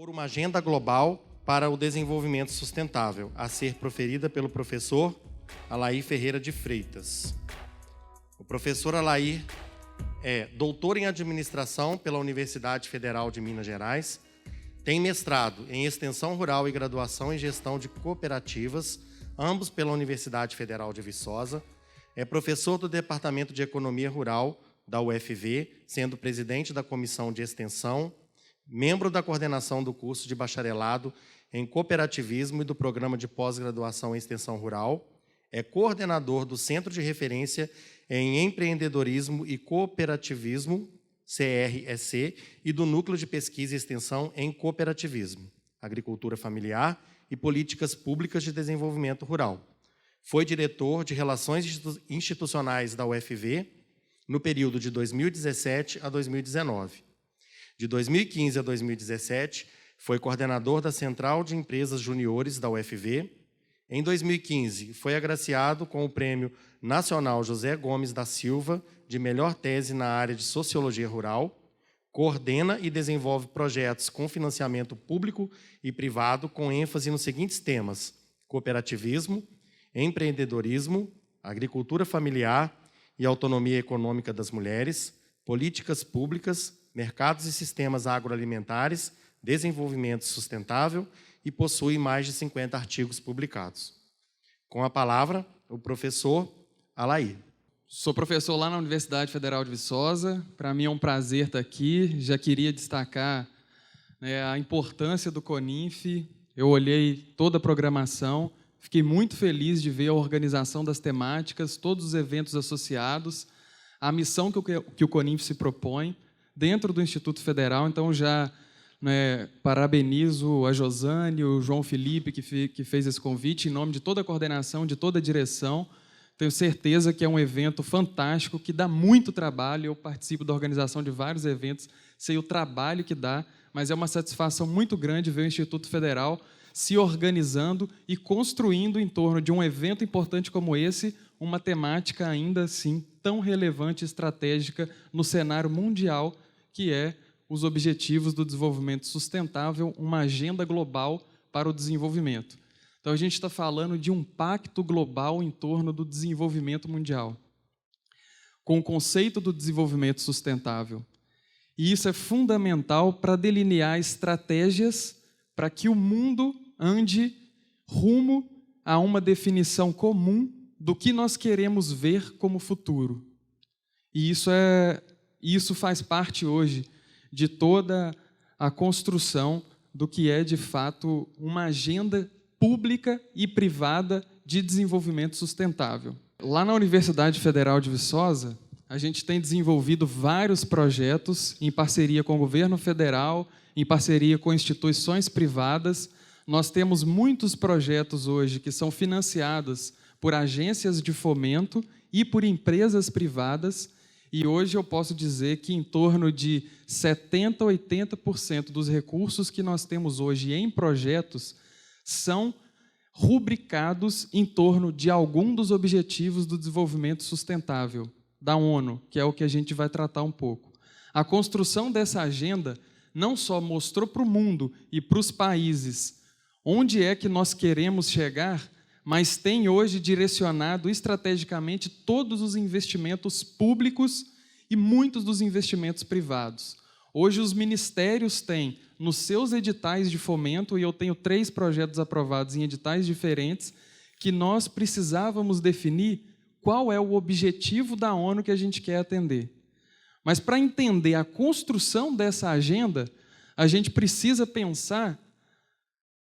por uma agenda global para o desenvolvimento sustentável, a ser proferida pelo professor Alair Ferreira de Freitas. O professor Alair é doutor em administração pela Universidade Federal de Minas Gerais, tem mestrado em extensão rural e graduação em gestão de cooperativas, ambos pela Universidade Federal de Viçosa, é professor do Departamento de Economia Rural da UFV, sendo presidente da Comissão de Extensão, membro da coordenação do curso de bacharelado em cooperativismo e do programa de pós-graduação em extensão rural, é coordenador do Centro de Referência em Empreendedorismo e Cooperativismo, CREC, e do Núcleo de Pesquisa e Extensão em Cooperativismo, Agricultura Familiar e Políticas Públicas de Desenvolvimento Rural. Foi diretor de Relações Institucionais da UFV no período de 2017 a 2019. De 2015 a 2017, foi coordenador da Central de Empresas Juniores da UFV. Em 2015, foi agraciado com o Prêmio Nacional José Gomes da Silva de melhor tese na área de Sociologia Rural, coordena e desenvolve projetos com financiamento público e privado com ênfase nos seguintes temas: cooperativismo, empreendedorismo, agricultura familiar e autonomia econômica das mulheres, políticas públicas, mercados e sistemas agroalimentares, desenvolvimento sustentável e possui mais de 50 artigos publicados. Com a palavra, o professor Alair. Sou professor lá na Universidade Federal de Viçosa. Para mim é um prazer estar aqui. Já queria destacar a importância do CONINF. Eu olhei toda a programação, fiquei muito feliz de ver a organização das temáticas, todos os eventos associados, a missão que o CONINF se propõe dentro do Instituto Federal. Então, já parabenizo a Josane, o João Felipe, que fez esse convite, em nome de toda a coordenação, de toda a direção. Tenho certeza que é um evento fantástico, que dá muito trabalho. Eu participo da organização de vários eventos, sei o trabalho que dá, mas é uma satisfação muito grande ver o Instituto Federal se organizando e construindo em torno de um evento importante como esse, uma temática ainda assim tão relevante e estratégica no cenário mundial, que é os Objetivos do Desenvolvimento Sustentável, uma agenda global para o desenvolvimento. Então, a gente está falando de um pacto global em torno do desenvolvimento mundial, com o conceito do desenvolvimento sustentável. E isso é fundamental para delinear estratégias para que o mundo ande rumo a uma definição comum do que nós queremos ver como futuro. E isso faz parte hoje de toda a construção do que é, de fato, uma agenda pública e privada de desenvolvimento sustentável. Lá na Universidade Federal de Viçosa, a gente tem desenvolvido vários projetos em parceria com o governo federal, em parceria com instituições privadas. Nós temos muitos projetos hoje que são financiados por agências de fomento e por empresas privadas, e hoje eu posso dizer que em torno de 70% a 80% dos recursos que nós temos hoje em projetos são rubricados em torno de algum dos objetivos do desenvolvimento sustentável da ONU, que é o que a gente vai tratar um pouco. A construção dessa agenda não só mostrou para o mundo e para os países onde é que nós queremos chegar, mas tem hoje direcionado estrategicamente todos os investimentos públicos e muitos dos investimentos privados. Hoje os ministérios têm nos seus editais de fomento, e eu tenho 3 projetos aprovados em editais diferentes, que nós precisávamos definir qual é o objetivo da ONU que a gente quer atender. Mas para entender a construção dessa agenda, a gente precisa pensar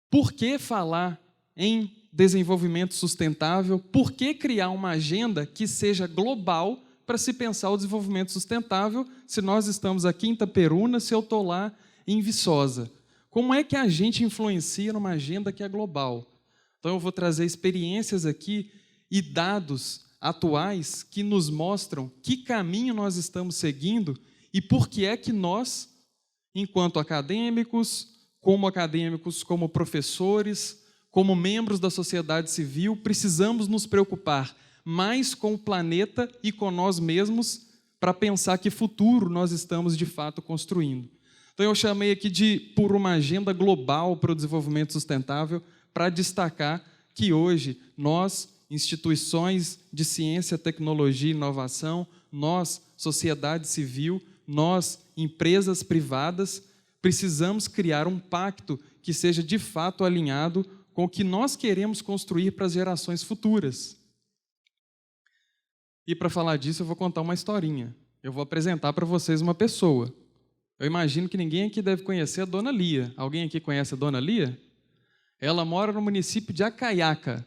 por que falar em desenvolvimento sustentável, por que criar uma agenda que seja global para se pensar o desenvolvimento sustentável, se nós estamos aqui em Itaperuna, se eu estou lá em Viçosa. Como é que a gente influencia numa agenda que é global? Então, eu vou trazer experiências aqui e dados atuais que nos mostram que caminho nós estamos seguindo e por que é que nós, enquanto acadêmicos, como professores, como membros da sociedade civil, precisamos nos preocupar mais com o planeta e com nós mesmos para pensar que futuro nós estamos, de fato, construindo. Então, eu chamei aqui de por uma agenda global para o desenvolvimento sustentável, para destacar que hoje nós, instituições de ciência, tecnologia e inovação, nós, sociedade civil, nós, empresas privadas, precisamos criar um pacto que seja de fato alinhado com o que nós queremos construir para as gerações futuras. E para falar disso, eu vou contar uma historinha. Eu vou apresentar para vocês uma pessoa. Eu imagino que ninguém aqui deve conhecer a Dona Lia. Alguém aqui conhece a Dona Lia? Ela mora no município de Acaiaca,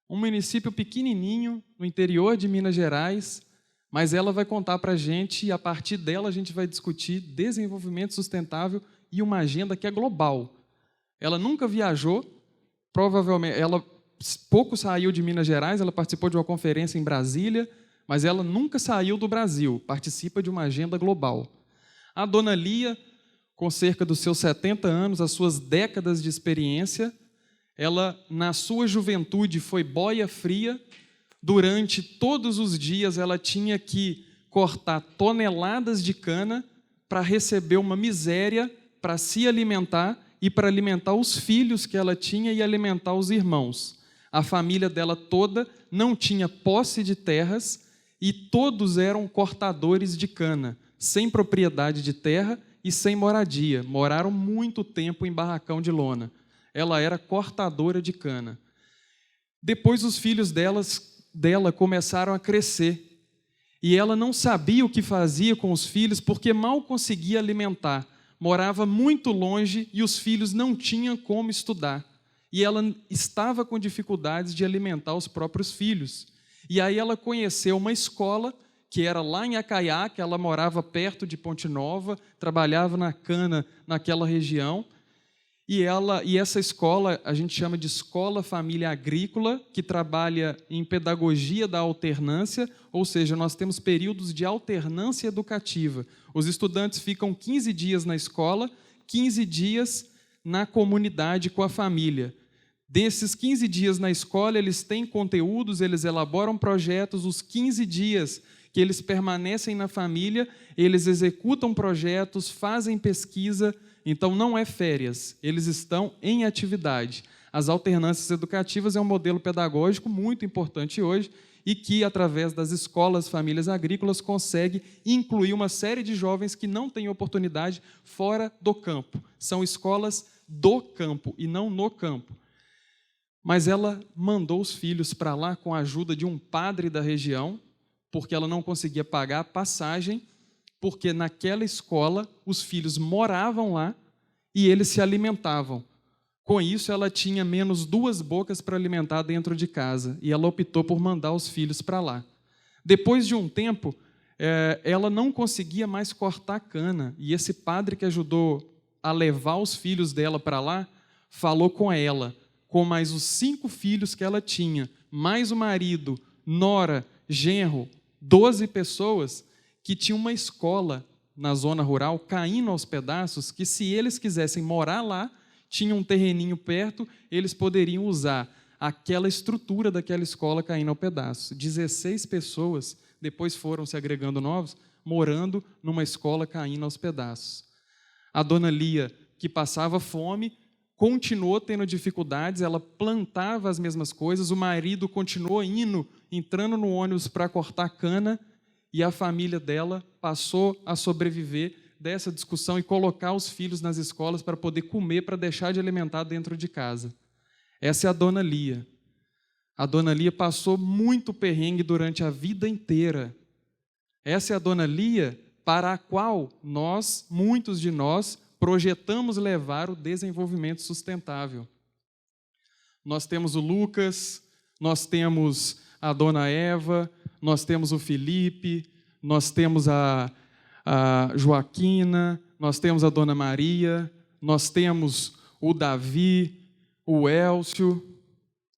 um município pequenininho no interior de Minas Gerais, mas ela vai contar para a gente e a partir dela a gente vai discutir desenvolvimento sustentável e uma agenda que é global. Ela nunca viajou, provavelmente, ela pouco saiu de Minas Gerais, ela participou de uma conferência em Brasília, mas ela nunca saiu do Brasil, participa de uma agenda global. A Dona Lia, com cerca dos seus 70 anos, as suas décadas de experiência, ela, na sua juventude, foi boia fria. Durante todos os dias, ela tinha que cortar toneladas de cana para receber uma miséria, para se alimentar e para alimentar os filhos que ela tinha e alimentar os irmãos. A família dela toda não tinha posse de terras e todos eram cortadores de cana, sem propriedade de terra e sem moradia. Moraram muito tempo em barracão de lona. Ela era cortadora de cana. Depois os filhos dela começaram a crescer. E ela não sabia o que fazia com os filhos porque mal conseguia alimentar. Morava muito longe e os filhos não tinham como estudar. E ela estava com dificuldades de alimentar os próprios filhos. E aí ela conheceu uma escola que era lá em Acaiaca, ela morava perto de Ponte Nova, trabalhava na cana naquela região. E essa escola a gente chama de Escola Família Agrícola, que trabalha em pedagogia da alternância, ou seja, nós temos períodos de alternância educativa. Os estudantes ficam 15 dias na escola, 15 dias na comunidade com a família. Desses 15 dias na escola, eles têm conteúdos, eles elaboram projetos, os 15 dias que eles permanecem na família, eles executam projetos, fazem pesquisa. Então, não é férias, eles estão em atividade. As alternâncias educativas é um modelo pedagógico muito importante hoje e que, através das escolas, famílias agrícolas, consegue incluir uma série de jovens que não têm oportunidade fora do campo. São escolas do campo e não no campo. Mas ela mandou os filhos para lá com a ajuda de um padre da região, porque ela não conseguia pagar a passagem, porque naquela escola os filhos moravam lá e eles se alimentavam. Com isso, ela tinha menos 2 bocas para alimentar dentro de casa, e ela optou por mandar os filhos para lá. Depois de um tempo, ela não conseguia mais cortar cana, e esse padre que ajudou a levar os filhos dela para lá, falou com ela, com mais os 5 filhos que ela tinha, mais o marido, nora, genro, 12 pessoas, que tinha uma escola na zona rural caindo aos pedaços, que se eles quisessem morar lá, tinha um terreninho perto, eles poderiam usar aquela estrutura daquela escola caindo ao pedaço. 16 pessoas, depois foram se agregando novos, morando numa escola caindo aos pedaços. A Dona Lia, que passava fome, continuou tendo dificuldades, ela plantava as mesmas coisas, o marido continuou entrando no ônibus para cortar cana, e a família dela passou a sobreviver dessa discussão e colocar os filhos nas escolas para poder comer, para deixar de alimentar dentro de casa. Essa é a Dona Lia. A Dona Lia passou muito perrengue durante a vida inteira. Essa é a Dona Lia para a qual nós, muitos de nós, projetamos levar o desenvolvimento sustentável. Nós temos o Lucas, nós temos a Dona Eva, nós temos o Felipe, nós temos a Joaquina, nós temos a Dona Maria, nós temos o Davi, o Elcio,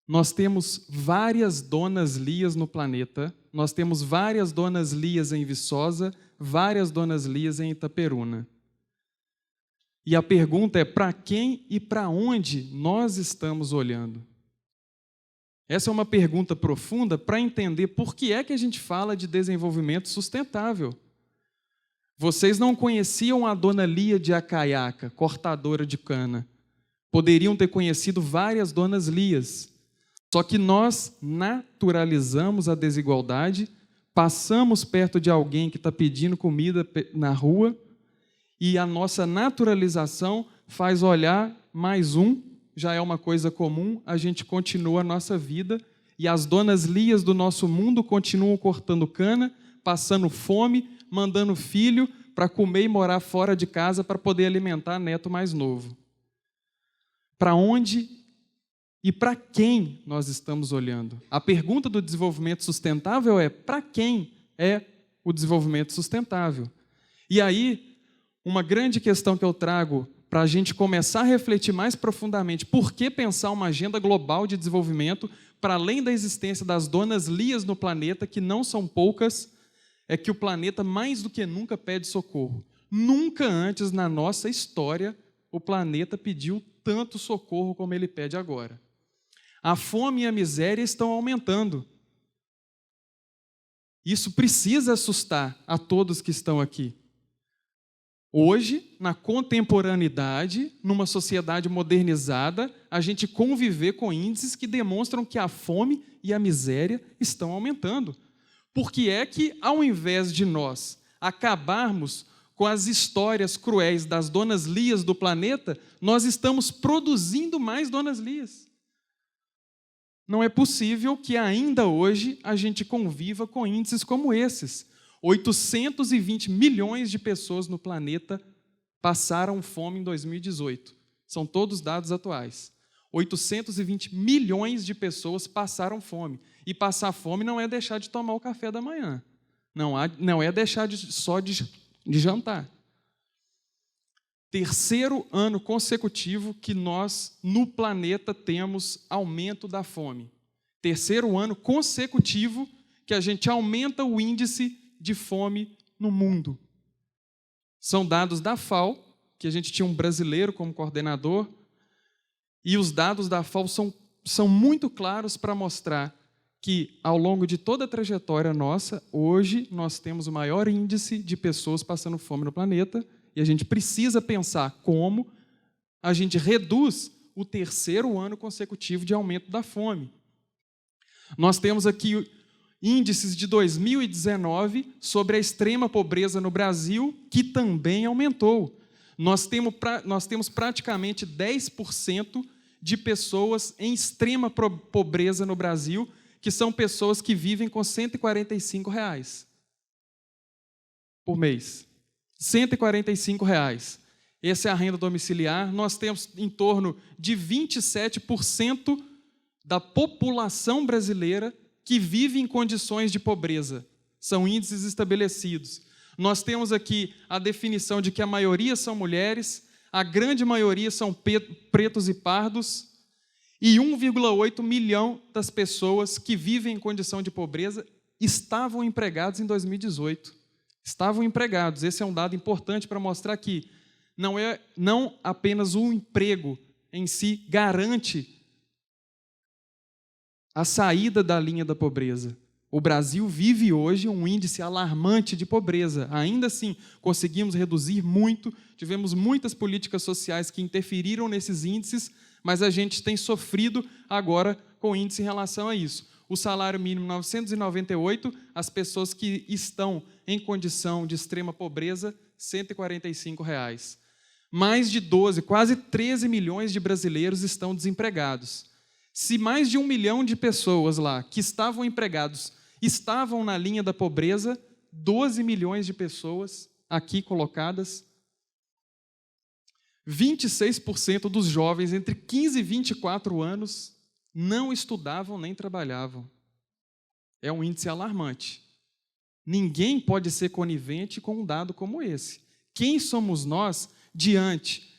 nós temos várias Donas Lias no planeta, nós temos várias Donas Lias em Viçosa, várias Donas Lias em Itaperuna. E a pergunta é: para quem e para onde nós estamos olhando? Essa é uma pergunta profunda para entender por que é que a gente fala de desenvolvimento sustentável. Vocês não conheciam a dona Lia de Acaiaca, cortadora de cana. Poderiam ter conhecido várias donas Lias. Só que nós naturalizamos a desigualdade, passamos perto de alguém que está pedindo comida na rua, e a nossa naturalização faz olhar mais um, já é uma coisa comum, a gente continua a nossa vida, e as donas Lias do nosso mundo continuam cortando cana, passando fome, mandando filho para comer e morar fora de casa para poder alimentar neto mais novo. Para onde e para quem nós estamos olhando? A pergunta do desenvolvimento sustentável é: para quem é o desenvolvimento sustentável? E aí, uma grande questão que eu trago para a gente começar a refletir mais profundamente: por que pensar uma agenda global de desenvolvimento para além da existência das donas Lias no planeta, que não são poucas, é que o planeta mais do que nunca pede socorro. Nunca antes na nossa história o planeta pediu tanto socorro como ele pede agora. A fome e a miséria estão aumentando. Isso precisa assustar a todos que estão aqui. Hoje, na contemporaneidade, numa sociedade modernizada, a gente conviver com índices que demonstram que a fome e a miséria estão aumentando. Por que é que, ao invés de nós acabarmos com as histórias cruéis das donas Lias do planeta, nós estamos produzindo mais donas Lias? Não é possível que ainda hoje a gente conviva com índices como esses. 820 milhões de pessoas no planeta passaram fome em 2018. São todos dados atuais. 820 milhões de pessoas passaram fome. E passar fome não é deixar de tomar o café da manhã. Não é deixar só de jantar. Terceiro ano consecutivo que nós, no planeta, temos aumento da fome. Terceiro ano consecutivo que a gente aumenta o índice de fome no mundo. São dados da FAO, que a gente tinha um brasileiro como coordenador, e os dados da FAO são muito claros para mostrar que, ao longo de toda a trajetória nossa, hoje nós temos o maior índice de pessoas passando fome no planeta, e a gente precisa pensar como a gente reduz o terceiro ano consecutivo de aumento da fome. Nós temos aqui índices de 2019 sobre a extrema pobreza no Brasil, que também aumentou. Nós temos praticamente 10% de pessoas em extrema pobreza no Brasil, que são pessoas que vivem com R$ 145 por mês. R$ 145. Essa é a renda domiciliar. Nós temos em torno de 27% da população brasileira que vive em condições de pobreza. São índices estabelecidos. Nós temos aqui a definição de que a maioria são mulheres, a grande maioria são pretos e pardos, e 1,8 milhão das pessoas que vivem em condição de pobreza estavam empregados em 2018. Estavam empregados. Esse é um dado importante para mostrar que não apenas o emprego em si garante a saída da linha da pobreza. O Brasil vive hoje um índice alarmante de pobreza. Ainda assim, conseguimos reduzir muito, tivemos muitas políticas sociais que interferiram nesses índices, mas a gente tem sofrido agora com índice em relação a isso. O salário mínimo 998, as pessoas que estão em condição de extrema pobreza, R$ 145. Mais de 12, quase 13 milhões de brasileiros estão desempregados. Se mais de 1 milhão de pessoas lá que estavam empregados estavam na linha da pobreza, 12 milhões de pessoas aqui colocadas, 26% dos jovens entre 15 e 24 anos não estudavam nem trabalhavam. É um índice alarmante. Ninguém pode ser conivente com um dado como esse. Quem somos nós diante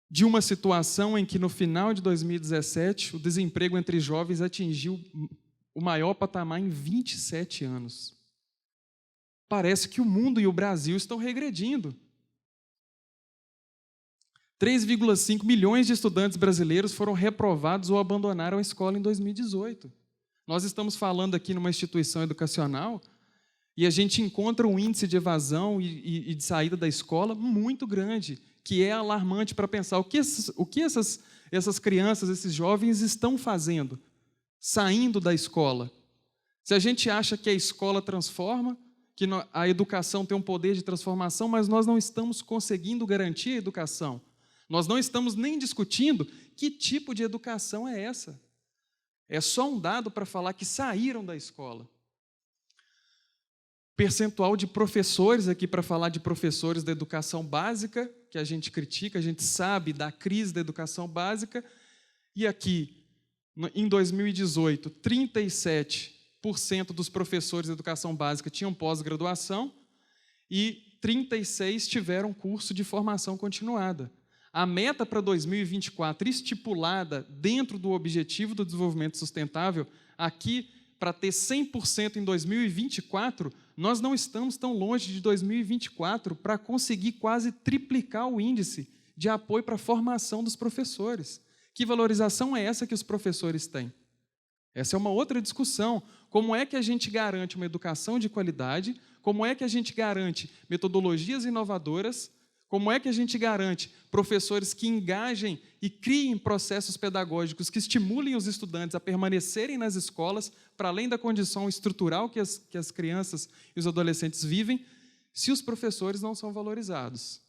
de uma situação em que, no final de 2017, o desemprego entre jovens atingiu o maior patamar em 27 anos? Parece que o mundo e o Brasil estão regredindo. 3,5 milhões de estudantes brasileiros foram reprovados ou abandonaram a escola em 2018. Nós estamos falando aqui numa instituição educacional E a gente encontra um índice de evasão e de saída da escola muito grande, que é alarmante para pensar o que essas crianças, esses jovens estão fazendo, saindo da escola. Se a gente acha que a escola transforma, que a educação tem um poder de transformação, mas nós não estamos conseguindo garantir a educação. Nós não estamos nem discutindo que tipo de educação é essa. É só um dado para falar que saíram da escola. Percentual de professores aqui para falar de professores da educação básica, que a gente critica, a gente sabe da crise da educação básica, e aqui, em 2018, 37% dos professores de educação básica tinham pós-graduação e 36% tiveram curso de formação continuada. A meta para 2024, estipulada dentro do Objetivo do Desenvolvimento Sustentável, aqui, para ter 100% em 2024, nós não estamos tão longe de 2024 para conseguir quase triplicar o índice de apoio para a formação dos professores. Que valorização é essa que os professores têm? Essa é uma outra discussão. Como é que a gente garante uma educação de qualidade? Como é que a gente garante metodologias inovadoras? Como é que a gente garante professores que engajem e criem processos pedagógicos que estimulem os estudantes a permanecerem nas escolas, para além da condição estrutural que as crianças e os adolescentes vivem, se os professores não são valorizados?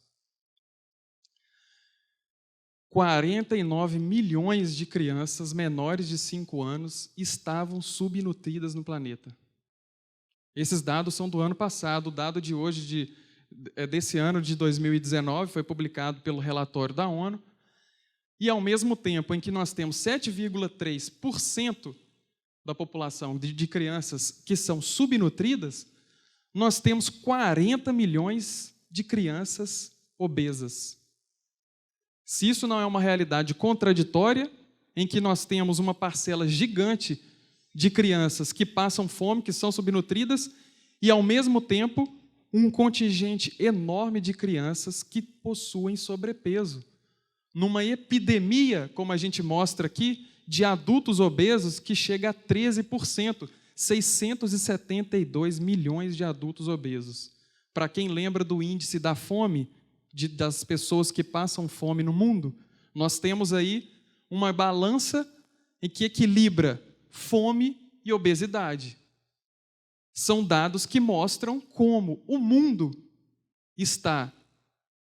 49 milhões de crianças menores de 5 anos estavam subnutridas no planeta. Esses dados são do ano passado, o dado de hoje, desse ano de 2019, foi publicado pelo relatório da ONU, e ao mesmo tempo em que nós temos 7,3% da população de crianças que são subnutridas, nós temos 40 milhões de crianças obesas. Se isso não é uma realidade contraditória, em que nós temos uma parcela gigante de crianças que passam fome, que são subnutridas, e ao mesmo tempo um contingente enorme de crianças que possuem sobrepeso. Numa epidemia, como a gente mostra aqui, de adultos obesos que chega a 13%, 672 milhões de adultos obesos. Para quem lembra do índice da fome, das pessoas que passam fome no mundo, nós temos aí uma balança em que equilibra fome e obesidade. São dados que mostram como o mundo está,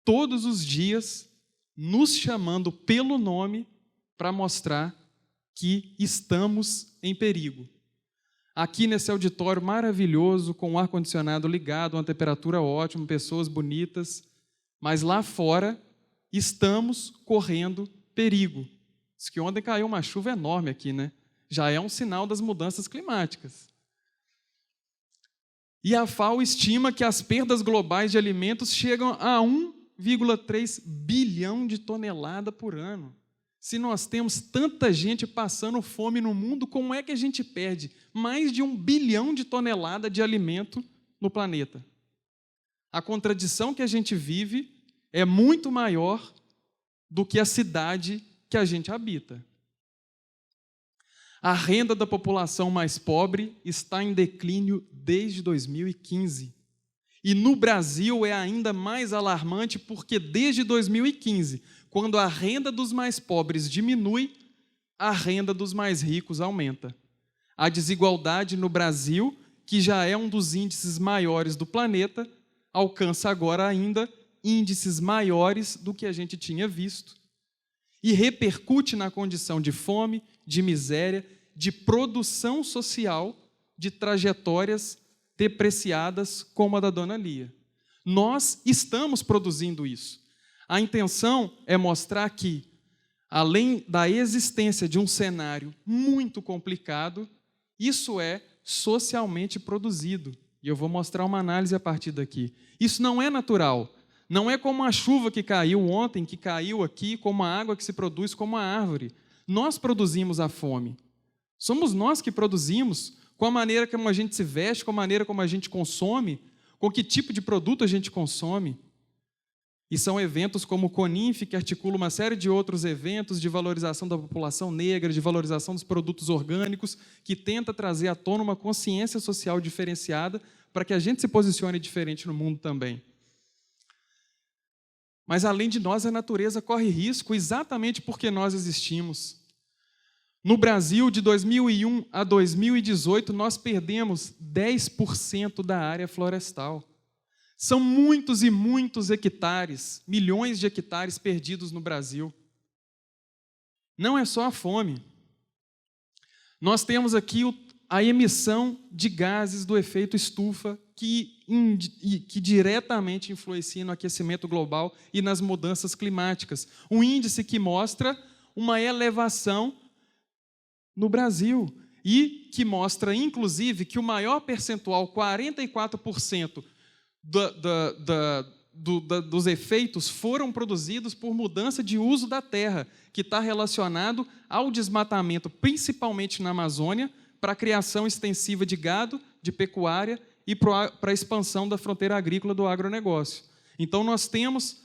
todos os dias, nos chamando pelo nome para mostrar que estamos em perigo. Aqui nesse auditório maravilhoso, com o ar-condicionado ligado, uma temperatura ótima, pessoas bonitas, mas lá fora estamos correndo perigo. Diz que ontem caiu uma chuva enorme aqui, né? Já é um sinal das mudanças climáticas. E a FAO estima que as perdas globais de alimentos chegam a 1,3 bilhão de toneladas por ano. Se nós temos tanta gente passando fome no mundo, como é que a gente perde mais de 1 bilhão de toneladas de alimento no planeta? A contradição que a gente vive é muito maior do que a cidade que a gente habita. A renda da população mais pobre está em declínio desde 2015. E no Brasil é ainda mais alarmante porque desde 2015, quando a renda dos mais pobres diminui, a renda dos mais ricos aumenta. A desigualdade no Brasil, que já é um dos índices maiores do planeta, alcança agora ainda índices maiores do que a gente tinha visto e repercute na condição de fome, de miséria, de produção social, de trajetórias depreciadas como a da Dona Lia. Nós estamos produzindo isso. A intenção é mostrar que, além da existência de um cenário muito complicado, isso é socialmente produzido. E eu vou mostrar uma análise a partir daqui. Isso não é natural. Não é como a chuva que caiu ontem, que caiu aqui, como a água que se produz como a árvore. Nós produzimos a fome. Somos nós que produzimos, com a maneira como a gente se veste, com a maneira como a gente consome, com que tipo de produto a gente consome. E são eventos como o CONINF, que articula uma série de outros eventos de valorização da população negra, de valorização dos produtos orgânicos, que tenta trazer à tona uma consciência social diferenciada para que a gente se posicione diferente no mundo também. Mas, além de nós, a natureza corre risco exatamente porque nós existimos. No Brasil, de 2001 a 2018, nós perdemos 10% da área florestal. São muitos e muitos hectares, milhões de hectares perdidos no Brasil. Não é só a fome. Nós temos aqui a emissão de gases do efeito estufa que diretamente influencia no aquecimento global e nas mudanças climáticas. Um índice que mostra uma elevação no Brasil e que mostra, inclusive, que o maior percentual, 44%, dos efeitos foram produzidos por mudança de uso da terra, que está relacionado ao desmatamento, principalmente na Amazônia, para a criação extensiva de gado, de pecuária e para a expansão da fronteira agrícola do agronegócio. Então, nós temos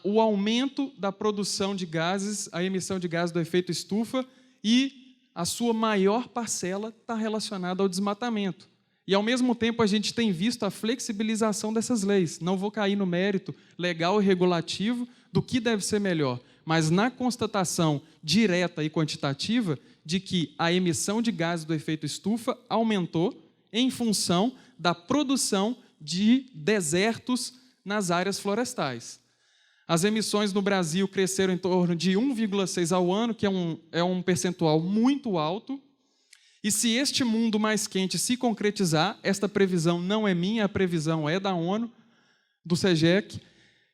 o aumento da produção de gases, a emissão de gases do efeito estufa, e a sua maior parcela está relacionada ao desmatamento. E, ao mesmo tempo, a gente tem visto a flexibilização dessas leis. Não vou cair no mérito legal e regulativo do que deve ser melhor, mas na constatação direta e quantitativa de que a emissão de gases do efeito estufa aumentou em função da produção de desertos nas áreas florestais. As emissões no Brasil cresceram em torno de 1,6 ao ano, que é um percentual muito alto. E se este mundo mais quente se concretizar, esta previsão não é minha, a previsão é da ONU, do SEGEC,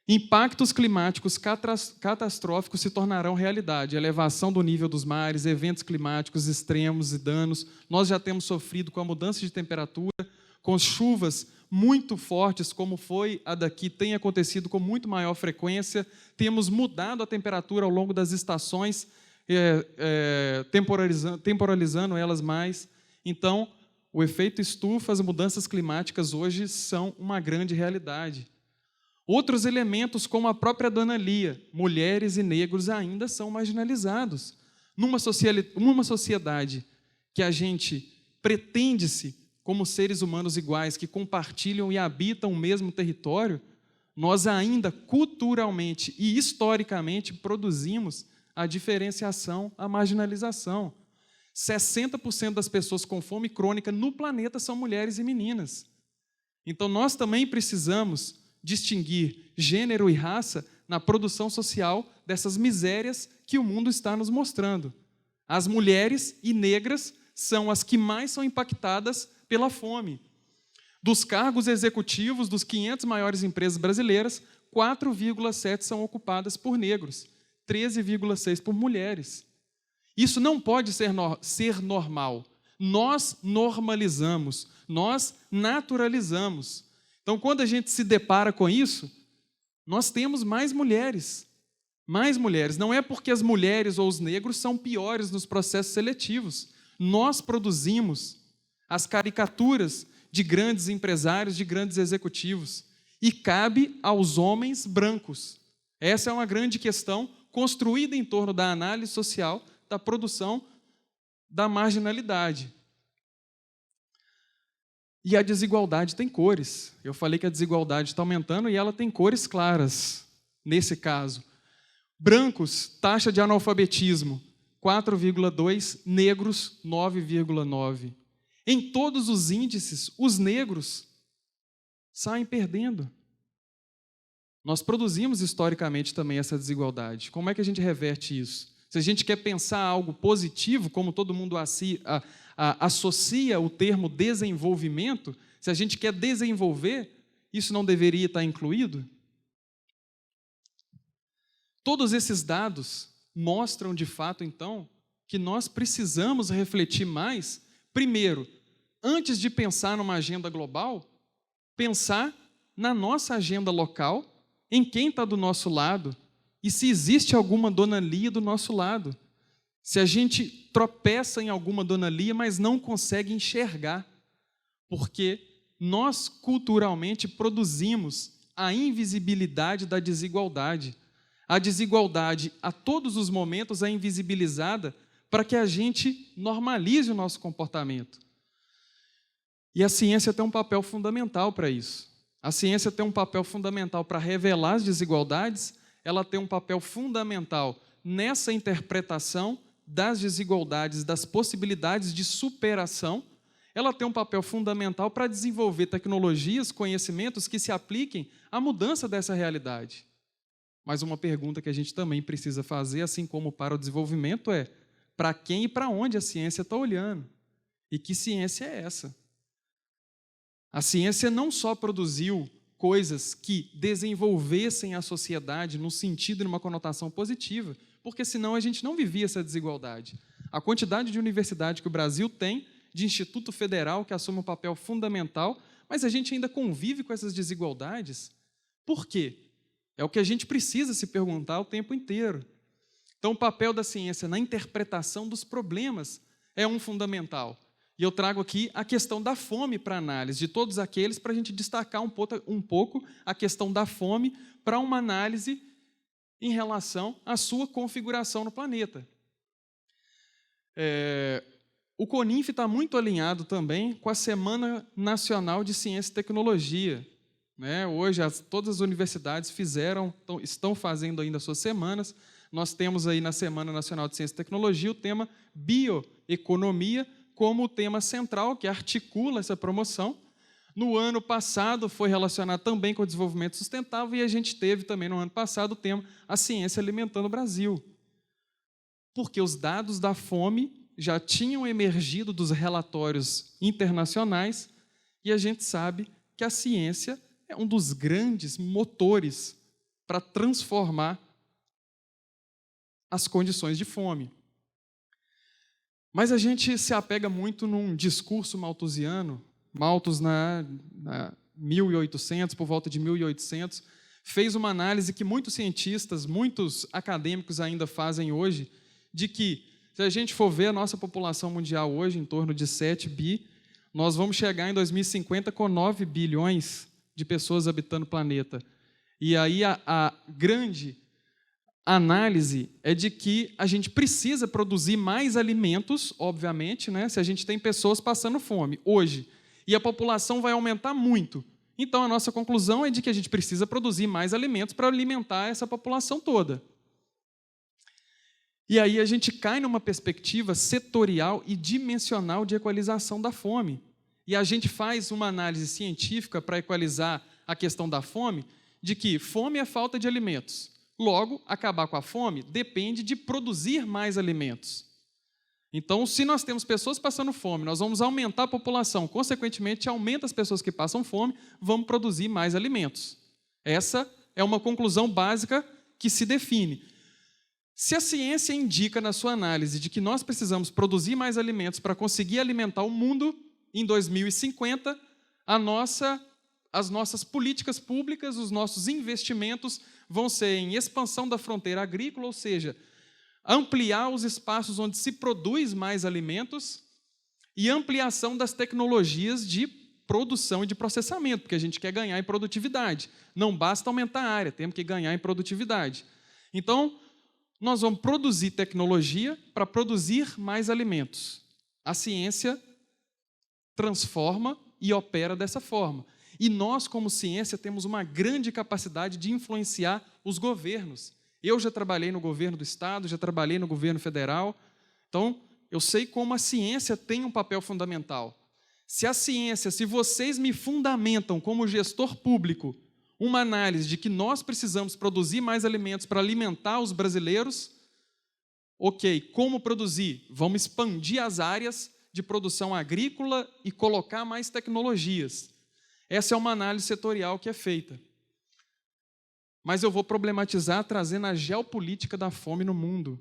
impactos climáticos catastróficos se tornarão realidade. Elevação do nível dos mares, eventos climáticos extremos e danos. Nós já temos sofrido com a mudança de temperatura, com chuvas muito fortes, como foi a daqui, tem acontecido com muito maior frequência. Temos mudado a temperatura ao longo das estações, temporalizando elas mais. Então, o efeito estufa, as mudanças climáticas hoje são uma grande realidade. Outros elementos, como a própria Dona Lia, mulheres e negros ainda são marginalizados. Numa sociedade que a gente pretende-se como seres humanos iguais, que compartilham e habitam o mesmo território, nós ainda culturalmente e historicamente produzimos a diferenciação, a marginalização. 60% das pessoas com fome crônica no planeta são mulheres e meninas. Então, nós também precisamos distinguir gênero e raça na produção social dessas misérias que o mundo está nos mostrando. As mulheres e negras são as que mais são impactadas pela fome. Dos cargos executivos dos 500 maiores empresas brasileiras, 4,7 são ocupadas por negros, 13,6 por mulheres. Isso não pode ser normal. Nós normalizamos, nós naturalizamos. Então, quando a gente se depara com isso, nós temos mais mulheres. Mais mulheres. Não é porque as mulheres ou os negros são piores nos processos seletivos. Nós produzimos as caricaturas de grandes empresários, de grandes executivos. E cabe aos homens brancos. Essa é uma grande questão construída em torno da análise social, da produção da marginalidade. E a desigualdade tem cores. Eu falei que a desigualdade está aumentando e ela tem cores claras, nesse caso. Brancos, taxa de analfabetismo, 4,2, negros, 9,9. Em todos os índices, os negros saem perdendo. Nós produzimos historicamente também essa desigualdade. Como é que a gente reverte isso? Se a gente quer pensar algo positivo, como todo mundo associa o termo desenvolvimento, se a gente quer desenvolver, isso não deveria estar incluído? Todos esses dados mostram, de fato, então, que nós precisamos refletir mais, primeiro, antes de pensar numa agenda global, pensar na nossa agenda local, em quem está do nosso lado, e se existe alguma Dona Lia do nosso lado. Se a gente tropeça em alguma Dona Lia, mas não consegue enxergar, porque nós culturalmente produzimos a invisibilidade da desigualdade. A desigualdade, a todos os momentos, é invisibilizada para que a gente normalize o nosso comportamento. E a ciência tem um papel fundamental para isso. A ciência tem um papel fundamental para revelar as desigualdades, ela tem um papel fundamental nessa interpretação das desigualdades, das possibilidades de superação, ela tem um papel fundamental para desenvolver tecnologias, conhecimentos que se apliquem à mudança dessa realidade. Mas uma pergunta que a gente também precisa fazer, assim como para o desenvolvimento, é: para quem e para onde a ciência está olhando? E que ciência é essa? A ciência não só produziu coisas que desenvolvessem a sociedade num sentido e numa conotação positiva, porque senão a gente não vivia essa desigualdade. A quantidade de universidade que o Brasil tem, de instituto federal que assume um papel fundamental, mas a gente ainda convive com essas desigualdades. Por quê? É o que a gente precisa se perguntar o tempo inteiro. Então, o papel da ciência na interpretação dos problemas é um fundamental. E eu trago aqui a questão da fome para análise de todos aqueles, para a gente destacar um pouco a questão da fome para uma análise em relação à sua configuração no planeta. O CONINF está muito alinhado também com a Semana Nacional de Ciência e Tecnologia. Hoje, todas as universidades estão fazendo ainda as suas semanas. Nós temos aí na Semana Nacional de Ciência e Tecnologia o tema bioeconomia como o tema central que articula essa promoção. No ano passado foi relacionado também com o desenvolvimento sustentável e a gente teve também no ano passado o tema A Ciência Alimentando o Brasil. Porque os dados da fome já tinham emergido dos relatórios internacionais e a gente sabe que a ciência é um dos grandes motores para transformar as condições de fome. Mas a gente se apega muito num discurso malthusiano. Malthus, na 1800, por volta de 1800, fez uma análise que muitos cientistas, muitos acadêmicos ainda fazem hoje, de que, se a gente for ver a nossa população mundial hoje, em torno de 7 bi, nós vamos chegar em 2050 com 9 bilhões de pessoas habitando o planeta. E aí a grande análise é de que a gente precisa produzir mais alimentos, obviamente, se a gente tem pessoas passando fome hoje, e a população vai aumentar muito. Então, a nossa conclusão é de que a gente precisa produzir mais alimentos para alimentar essa população toda. E aí a gente cai numa perspectiva setorial e dimensional de equalização da fome. E a gente faz uma análise científica para equalizar a questão da fome, de que fome é falta de alimentos. Logo, acabar com a fome depende de produzir mais alimentos. Então, se nós temos pessoas passando fome, nós vamos aumentar a população, consequentemente, aumenta as pessoas que passam fome, vamos produzir mais alimentos. Essa é uma conclusão básica que se define. Se a ciência indica na sua análise de que nós precisamos produzir mais alimentos para conseguir alimentar o mundo em 2050, as nossas políticas públicas, os nossos investimentos vão ser em expansão da fronteira agrícola, ou seja, ampliar os espaços onde se produz mais alimentos e ampliação das tecnologias de produção e de processamento, porque a gente quer ganhar em produtividade. Não basta aumentar a área, temos que ganhar em produtividade. Então, nós vamos produzir tecnologia para produzir mais alimentos. A ciência transforma e opera dessa forma. E nós, como ciência, temos uma grande capacidade de influenciar os governos. Eu já trabalhei no governo do Estado, já trabalhei no governo federal. Então, eu sei como a ciência tem um papel fundamental. Se vocês me fundamentam como gestor público uma análise de que nós precisamos produzir mais alimentos para alimentar os brasileiros, ok, como produzir? Vamos expandir as áreas de produção agrícola e colocar mais tecnologias. Essa é uma análise setorial que é feita. Mas eu vou problematizar trazendo a geopolítica da fome no mundo,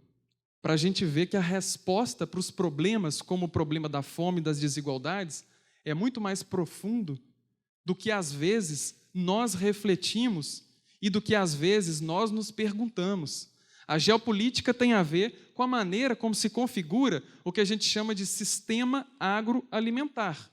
para a gente ver que a resposta para os problemas, como o problema da fome e das desigualdades, é muito mais profundo do que, às vezes, nós refletimos e do que, às vezes, nós nos perguntamos. A geopolítica tem a ver com a maneira como se configura o que a gente chama de sistema agroalimentar.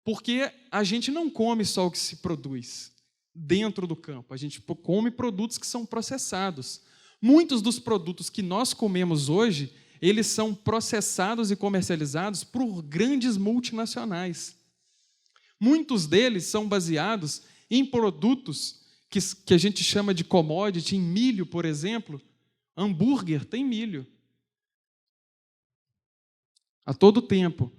Porque a gente não come só o que se produz dentro do campo, a gente come produtos que são processados. Muitos dos produtos que nós comemos hoje eles são processados e comercializados por grandes multinacionais. Muitos deles são baseados em produtos que a gente chama de commodity, em milho, por exemplo. Hambúrguer tem milho. A todo tempo.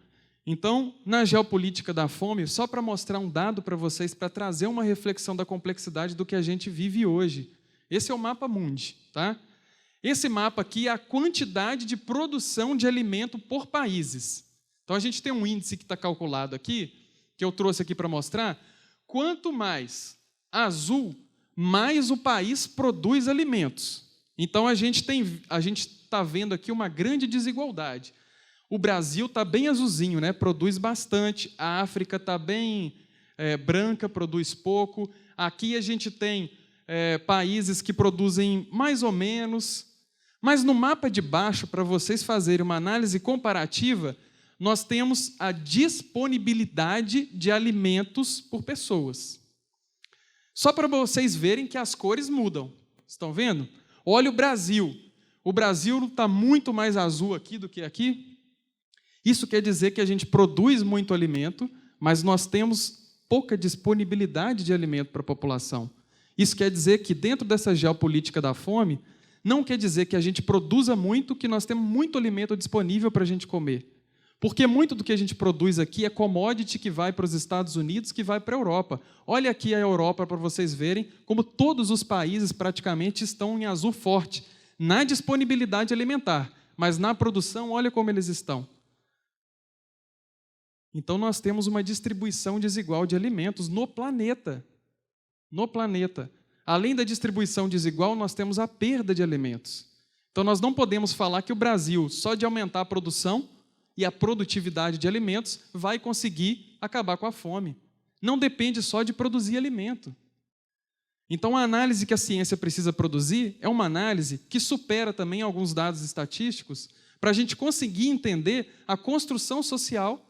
Então, na geopolítica da fome, só para mostrar um dado para vocês, para trazer uma reflexão da complexidade do que a gente vive hoje. Esse é o mapa mundi, tá? Esse mapa aqui é a quantidade de produção de alimento por países. Então, a gente tem um índice que está calculado aqui, que eu trouxe aqui para mostrar. Quanto mais azul, mais o país produz alimentos. Então, a gente está vendo aqui uma grande desigualdade. O Brasil está bem azulzinho, né? Produz bastante. A África está bem branca, produz pouco. Aqui a gente tem países que produzem mais ou menos. Mas no mapa de baixo, para vocês fazerem uma análise comparativa, nós temos a disponibilidade de alimentos por pessoas. Só para vocês verem que as cores mudam. Estão vendo? Olha o Brasil. O Brasil está muito mais azul aqui do que aqui. Isso quer dizer que a gente produz muito alimento, mas nós temos pouca disponibilidade de alimento para a população. Isso quer dizer que dentro dessa geopolítica da fome, não quer dizer que a gente produza muito, que nós temos muito alimento disponível para a gente comer. Porque muito do que a gente produz aqui é commodity que vai para os Estados Unidos, que vai para a Europa. Olha aqui a Europa para vocês verem como todos os países praticamente estão em azul forte, na disponibilidade alimentar, mas na produção, olha como eles estão. Então, nós temos uma distribuição desigual de alimentos no planeta. No planeta. Além da distribuição desigual, nós temos a perda de alimentos. Então, nós não podemos falar que o Brasil, só de aumentar a produção e a produtividade de alimentos, vai conseguir acabar com a fome. Não depende só de produzir alimento. Então, a análise que a ciência precisa produzir é uma análise que supera também alguns dados estatísticos para a gente conseguir entender a construção social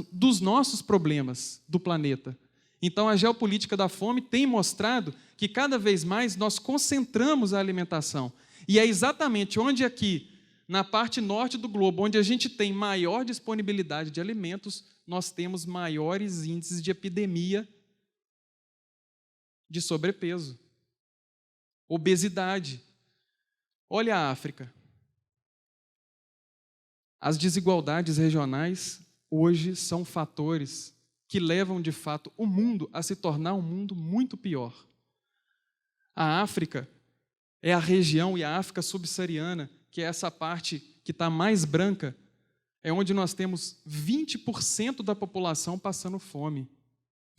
dos nossos problemas do planeta. Então, a geopolítica da fome tem mostrado que cada vez mais nós concentramos a alimentação. E é exatamente onde aqui, na parte norte do globo, onde a gente tem maior disponibilidade de alimentos, nós temos maiores índices de epidemia de sobrepeso, obesidade. Olha a África. As desigualdades regionais hoje são fatores que levam, de fato, o mundo a se tornar um mundo muito pior. A África é a região, e a África subsaariana, que é essa parte que está mais branca, é onde nós temos 20% da população passando fome.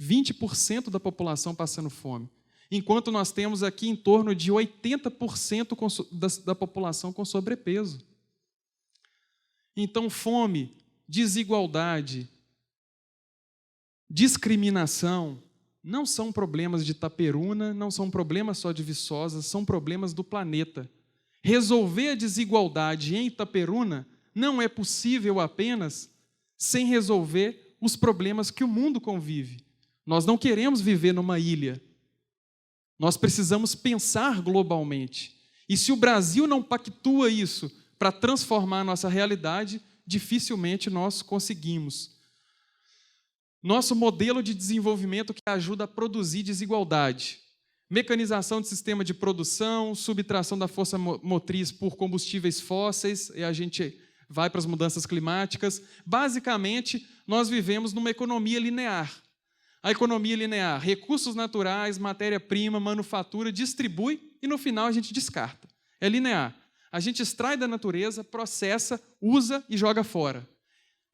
20% da população passando fome. Enquanto nós temos aqui em torno de 80% da população com sobrepeso. Então, fome, desigualdade, discriminação, não são problemas de Itaperuna, não são problemas só de Viçosa, são problemas do planeta. Resolver a desigualdade em Itaperuna não é possível apenas sem resolver os problemas que o mundo convive. Nós não queremos viver numa ilha. Nós precisamos pensar globalmente. E se o Brasil não pactua isso para transformar a nossa realidade, dificilmente nós conseguimos. Nosso modelo de desenvolvimento que ajuda a produzir desigualdade. Mecanização do sistema de produção, subtração da força motriz por combustíveis fósseis, e a gente vai para as mudanças climáticas. Basicamente, nós vivemos numa economia linear. A economia linear, recursos naturais, matéria-prima, manufatura, distribui e no final a gente descarta. É linear. A gente extrai da natureza, processa, usa e joga fora.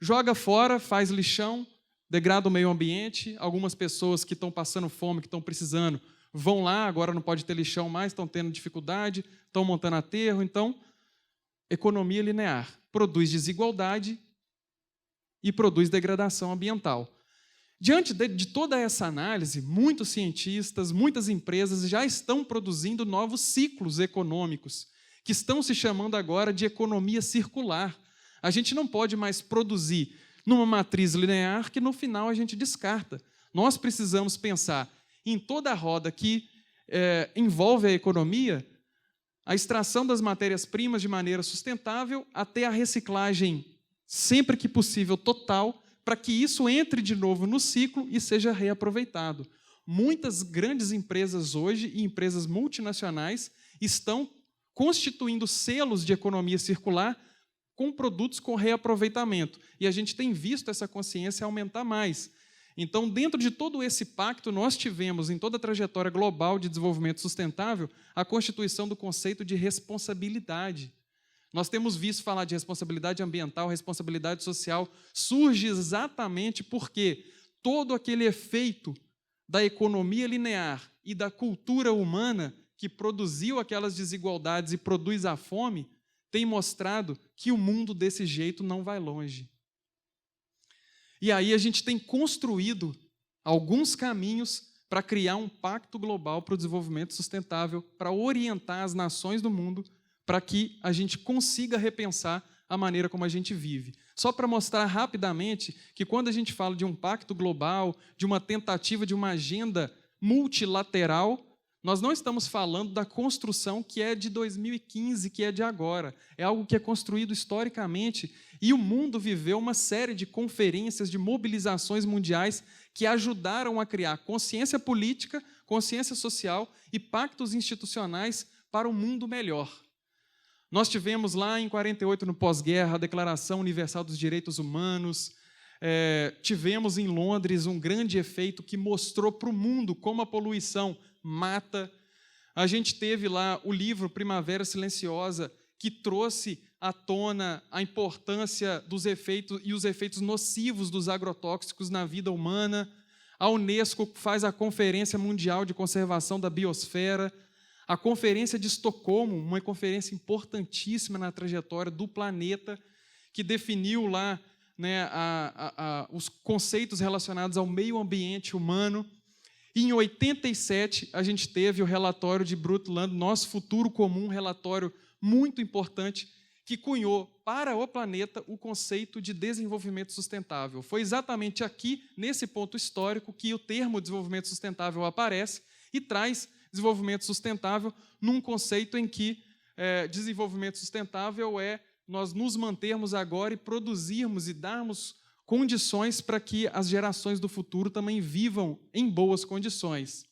Joga fora, faz lixão, degrada o meio ambiente. Algumas pessoas que estão passando fome, que estão precisando, vão lá, agora não pode ter lixão mais, estão tendo dificuldade, estão montando aterro. Então, economia linear. Produz desigualdade e produz degradação ambiental. Diante de toda essa análise, muitos cientistas, muitas empresas já estão produzindo novos ciclos econômicos, que estão se chamando agora de economia circular. A gente não pode mais produzir numa matriz linear que no final a gente descarta. Nós precisamos pensar em toda a roda que envolve a economia, a extração das matérias-primas de maneira sustentável até a reciclagem, sempre que possível, total, para que isso entre de novo no ciclo e seja reaproveitado. Muitas grandes empresas hoje, e empresas multinacionais, estão constituindo selos de economia circular com produtos com reaproveitamento. E a gente tem visto essa consciência aumentar mais. Então, dentro de todo esse pacto, nós tivemos, em toda a trajetória global de desenvolvimento sustentável, a constituição do conceito de responsabilidade. Nós temos visto falar de responsabilidade ambiental, responsabilidade social, surge exatamente porque todo aquele efeito da economia linear e da cultura humana que produziu aquelas desigualdades e produz a fome, tem mostrado que o mundo desse jeito não vai longe. E aí a gente tem construído alguns caminhos para criar um pacto global para o desenvolvimento sustentável, para orientar as nações do mundo, para que a gente consiga repensar a maneira como a gente vive. Só para mostrar rapidamente que quando a gente fala de um pacto global, de uma tentativa de uma agenda multilateral, nós não estamos falando da construção que é de 2015, que é de agora. É algo que é construído historicamente e o mundo viveu uma série de conferências, de mobilizações mundiais que ajudaram a criar consciência política, consciência social e pactos institucionais para um mundo melhor. Nós tivemos lá em 48, no pós-guerra, a Declaração Universal dos Direitos Humanos. Tivemos em Londres um grande efeito que mostrou para o mundo como a poluição mata. A gente teve lá o livro Primavera Silenciosa, que trouxe à tona a importância dos efeitos e os efeitos nocivos dos agrotóxicos na vida humana. A Unesco faz a Conferência Mundial de Conservação da Biosfera. A Conferência de Estocolmo, uma conferência importantíssima na trajetória do planeta, que definiu lá, né, os conceitos relacionados ao meio ambiente humano. E em 87, a gente teve o relatório de Brundtland, Nosso Futuro Comum, um relatório muito importante, que cunhou para o planeta o conceito de desenvolvimento sustentável. Foi exatamente aqui, nesse ponto histórico, que o termo desenvolvimento sustentável aparece e traz desenvolvimento sustentável num conceito em que desenvolvimento sustentável é nós nos mantermos agora e produzirmos e darmos condições para que as gerações do futuro também vivam em boas condições.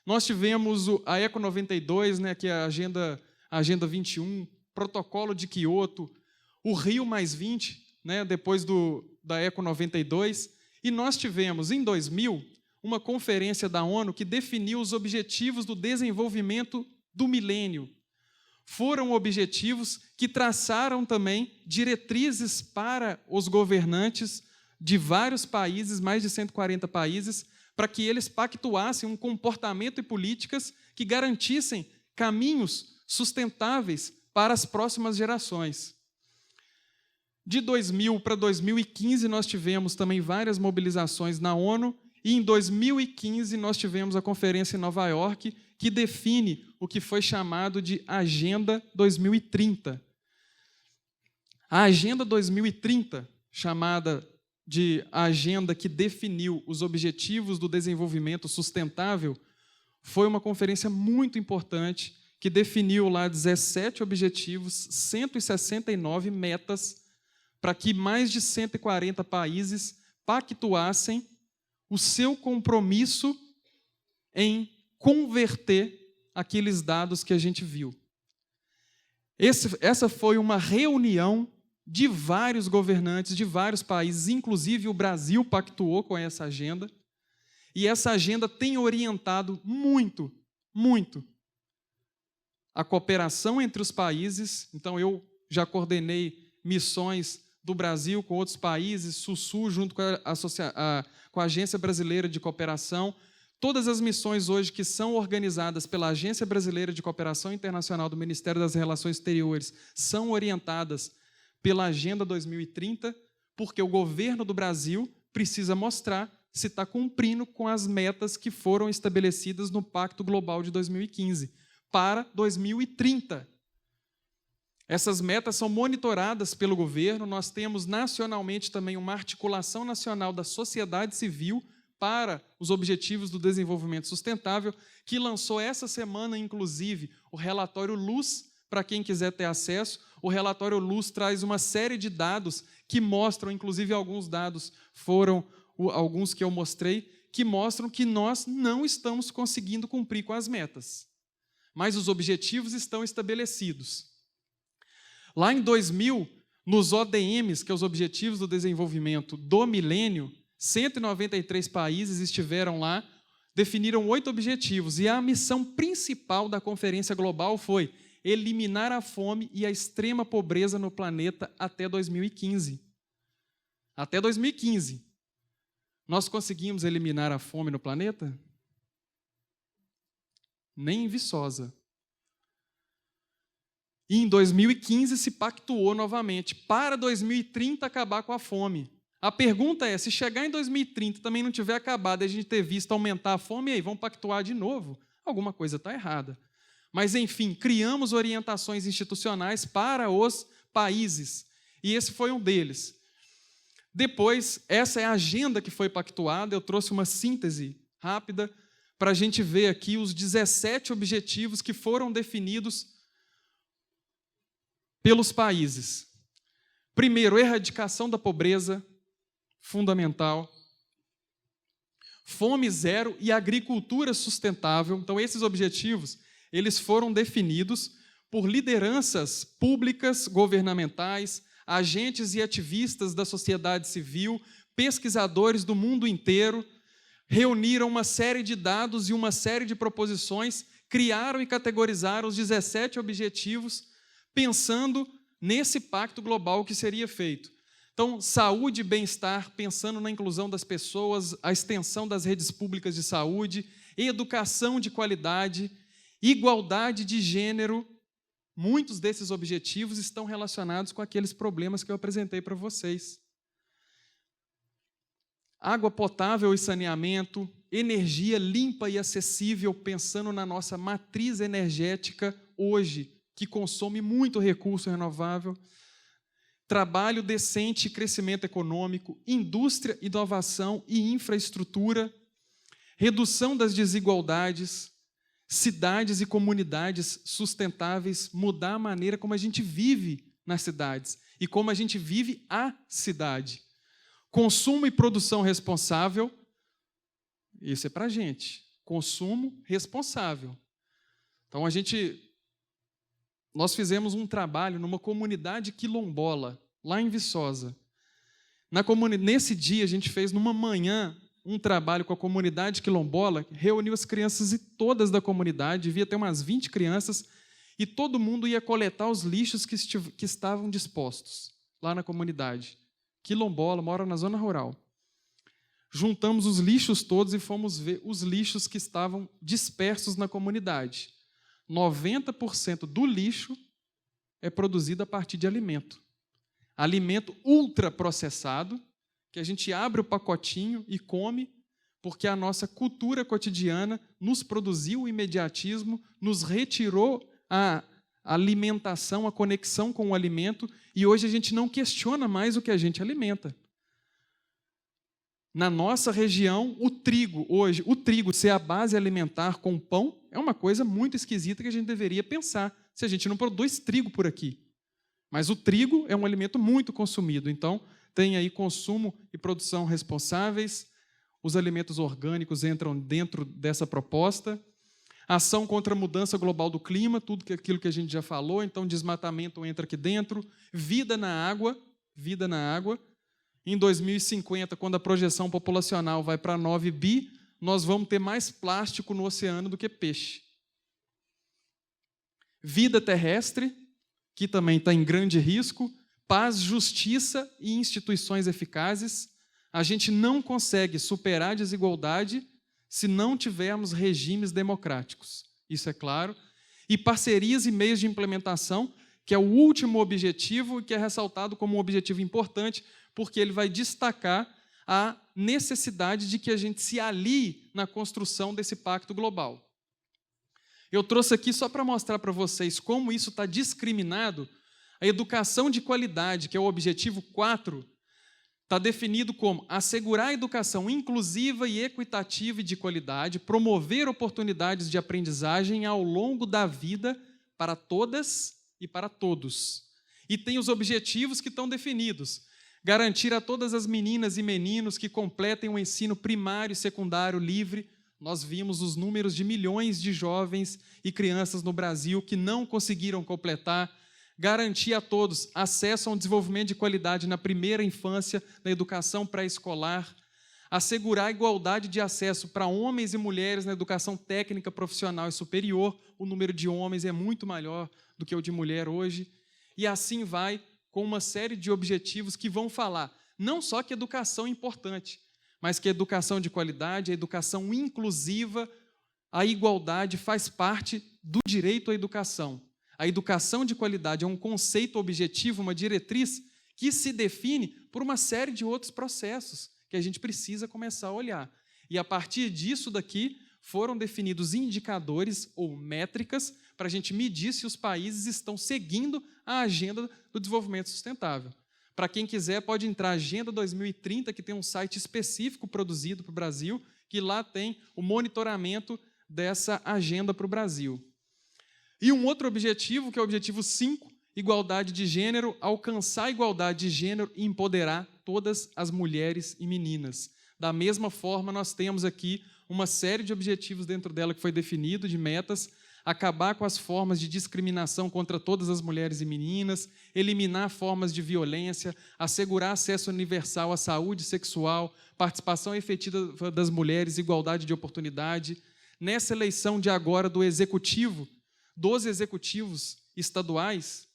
Nós tivemos a ECO 92, né, que é a Agenda 21, Protocolo de Quioto, o Rio+20, né, depois da ECO 92, e nós tivemos, em 2000, uma conferência da ONU que definiu os objetivos do desenvolvimento do milênio. Foram objetivos que traçaram também diretrizes para os governantes de vários países, mais de 140 países, para que eles pactuassem um comportamento e políticas que garantissem caminhos sustentáveis para as próximas gerações. De 2000 para 2015, nós tivemos também várias mobilizações na ONU, e em 2015 nós tivemos a conferência em Nova York, que define o que foi chamado de Agenda 2030. A Agenda 2030, chamada de a agenda que definiu os objetivos do desenvolvimento sustentável, foi uma conferência muito importante, que definiu lá 17 objetivos, 169 metas, para que mais de 140 países pactuassem o seu compromisso em converter aqueles dados que a gente viu. Essa foi uma reunião de vários governantes de vários países, inclusive o Brasil pactuou com essa agenda, e essa agenda tem orientado muito, muito a cooperação entre os países. Então, eu já coordenei missões do Brasil com outros países, SUSU, junto com a Agência Brasileira de Cooperação. Todas as missões hoje que são organizadas pela Agência Brasileira de Cooperação Internacional do Ministério das Relações Exteriores são orientadas pela Agenda 2030, porque o governo do Brasil precisa mostrar se está cumprindo com as metas que foram estabelecidas no Pacto Global de 2015 para 2030. Essas metas são monitoradas pelo governo. Nós temos nacionalmente também uma articulação nacional da sociedade civil para os Objetivos do Desenvolvimento Sustentável, que lançou essa semana, inclusive, o relatório Luz, para quem quiser ter acesso. O relatório Luz traz uma série de dados que mostram, inclusive alguns dados foram alguns que eu mostrei, que mostram que nós não estamos conseguindo cumprir com as metas. Mas os objetivos estão estabelecidos. Lá em 2000, nos ODMs, que é os Objetivos do Desenvolvimento do Milênio, 193 países estiveram lá, definiram 8 objetivos, e a missão principal da Conferência Global foi eliminar a fome e a extrema pobreza no planeta até 2015. Até 2015. Nós conseguimos eliminar a fome no planeta? Nem em Viçosa. E em 2015 se pactuou novamente para 2030 acabar com a fome. A pergunta é, se chegar em 2030 também não tiver acabado e a gente ter visto aumentar a fome, e aí, vamos pactuar de novo? Alguma coisa está errada. Mas, enfim, criamos orientações institucionais para os países, e esse foi um deles. Depois, essa é a agenda que foi pactuada, eu trouxe uma síntese rápida para a gente ver aqui os 17 objetivos que foram definidos pelos países. Primeiro, erradicação da pobreza, fundamental. Fome zero e agricultura sustentável. Então, esses objetivos, eles foram definidos por lideranças públicas, governamentais, agentes e ativistas da sociedade civil, pesquisadores do mundo inteiro, reuniram uma série de dados e uma série de proposições, criaram e categorizaram os 17 objetivos, pensando nesse pacto global que seria feito. Então, saúde e bem-estar, pensando na inclusão das pessoas, a extensão das redes públicas de saúde, educação de qualidade, igualdade de gênero. Muitos desses objetivos estão relacionados com aqueles problemas que eu apresentei para vocês. Água potável e saneamento, energia limpa e acessível, pensando na nossa matriz energética hoje, que consome muito recurso renovável, trabalho decente e crescimento econômico, indústria, inovação e infraestrutura, redução das desigualdades, cidades e comunidades sustentáveis, mudar a maneira como a gente vive nas cidades e como a gente vive a cidade. Consumo e produção responsável, isso é para a gente, consumo responsável. Então, nós fizemos um trabalho numa comunidade quilombola, lá em Viçosa. Nesse dia, a gente fez, numa manhã, um trabalho com a comunidade quilombola, reuniu as crianças e todas da comunidade, devia ter umas 20 crianças, e todo mundo ia coletar os lixos que estavam dispostos lá na comunidade. Quilombola, mora na zona rural. Juntamos os lixos todos e fomos ver os lixos que estavam dispersos na comunidade. 90% do lixo é produzido a partir de alimento. Alimento ultraprocessado, que a gente abre o pacotinho e come, porque a nossa cultura cotidiana nos produziu o imediatismo, nos retirou a alimentação, a conexão com o alimento, e hoje a gente não questiona mais o que a gente alimenta. Na nossa região, o trigo ser a base alimentar com pão, é uma coisa muito esquisita que a gente deveria pensar, se a gente não produz trigo por aqui. Mas o trigo é um alimento muito consumido, então tem aí consumo e produção responsáveis, os alimentos orgânicos entram dentro dessa proposta, ação contra a mudança global do clima, tudo aquilo que a gente já falou, então desmatamento entra aqui dentro, vida na água. Em 2050, quando a projeção populacional vai para 9 bi, nós vamos ter mais plástico no oceano do que peixe. Vida terrestre, que também está em grande risco, paz, justiça e instituições eficazes. A gente não consegue superar a desigualdade se não tivermos regimes democráticos. Isso é claro. E parcerias e meios de implementação, que é o último objetivo e que é ressaltado como um objetivo importante, porque ele vai destacar a necessidade de que a gente se alie na construção desse pacto global. Eu trouxe aqui só para mostrar para vocês como isso está discriminado. A educação de qualidade, que é o objetivo 4, está definido como assegurar a educação inclusiva e equitativa e de qualidade, promover oportunidades de aprendizagem ao longo da vida para todas e para todos. E tem os objetivos que estão definidos. Garantir a todas as meninas e meninos que completem o ensino primário e secundário livre. Nós vimos os números de milhões de jovens e crianças no Brasil que não conseguiram completar. Garantir a todos acesso a um desenvolvimento de qualidade na primeira infância, na educação pré-escolar. Assegurar a igualdade de acesso para homens e mulheres na educação técnica, profissional e superior. O número de homens é muito maior do que o de mulher hoje. E assim vai com uma série de objetivos que vão falar não só que a educação é importante, mas que a educação de qualidade, a educação inclusiva, a igualdade faz parte do direito à educação. A educação de qualidade é um conceito objetivo, uma diretriz que se define por uma série de outros processos que a gente precisa começar a olhar. E a partir disso daqui foram definidos indicadores ou métricas para a gente medir se os países estão seguindo a agenda do desenvolvimento sustentável. Para quem quiser, pode entrar Agenda 2030, que tem um site específico produzido para o Brasil, que lá tem o monitoramento dessa agenda para o Brasil. E um outro objetivo, que é o objetivo 5, igualdade de gênero, alcançar a igualdade de gênero e empoderar todas as mulheres e meninas. Da mesma forma, nós temos aqui uma série de objetivos dentro dela que foi definido, de metas, acabar com as formas de discriminação contra todas as mulheres e meninas, eliminar formas de violência, assegurar acesso universal à saúde sexual, participação efetiva das mulheres, igualdade de oportunidade. Nessa eleição de agora do Executivo, 12 executivos estaduais,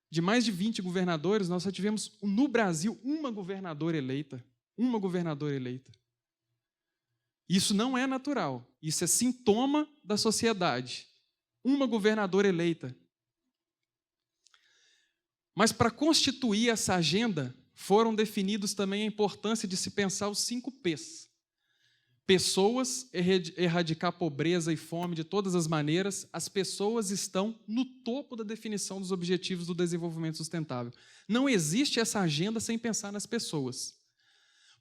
de mais de 20 governadores, nós só tivemos, no Brasil, uma governadora eleita. Uma governadora eleita. Isso não é natural, isso é sintoma da sociedade. Uma governadora eleita. Mas para constituir essa agenda, foram definidos também a importância de se pensar os 5 P's. Pessoas, erradicar pobreza e fome de todas as maneiras, as pessoas estão no topo da definição dos objetivos do desenvolvimento sustentável. Não existe essa agenda sem pensar nas pessoas.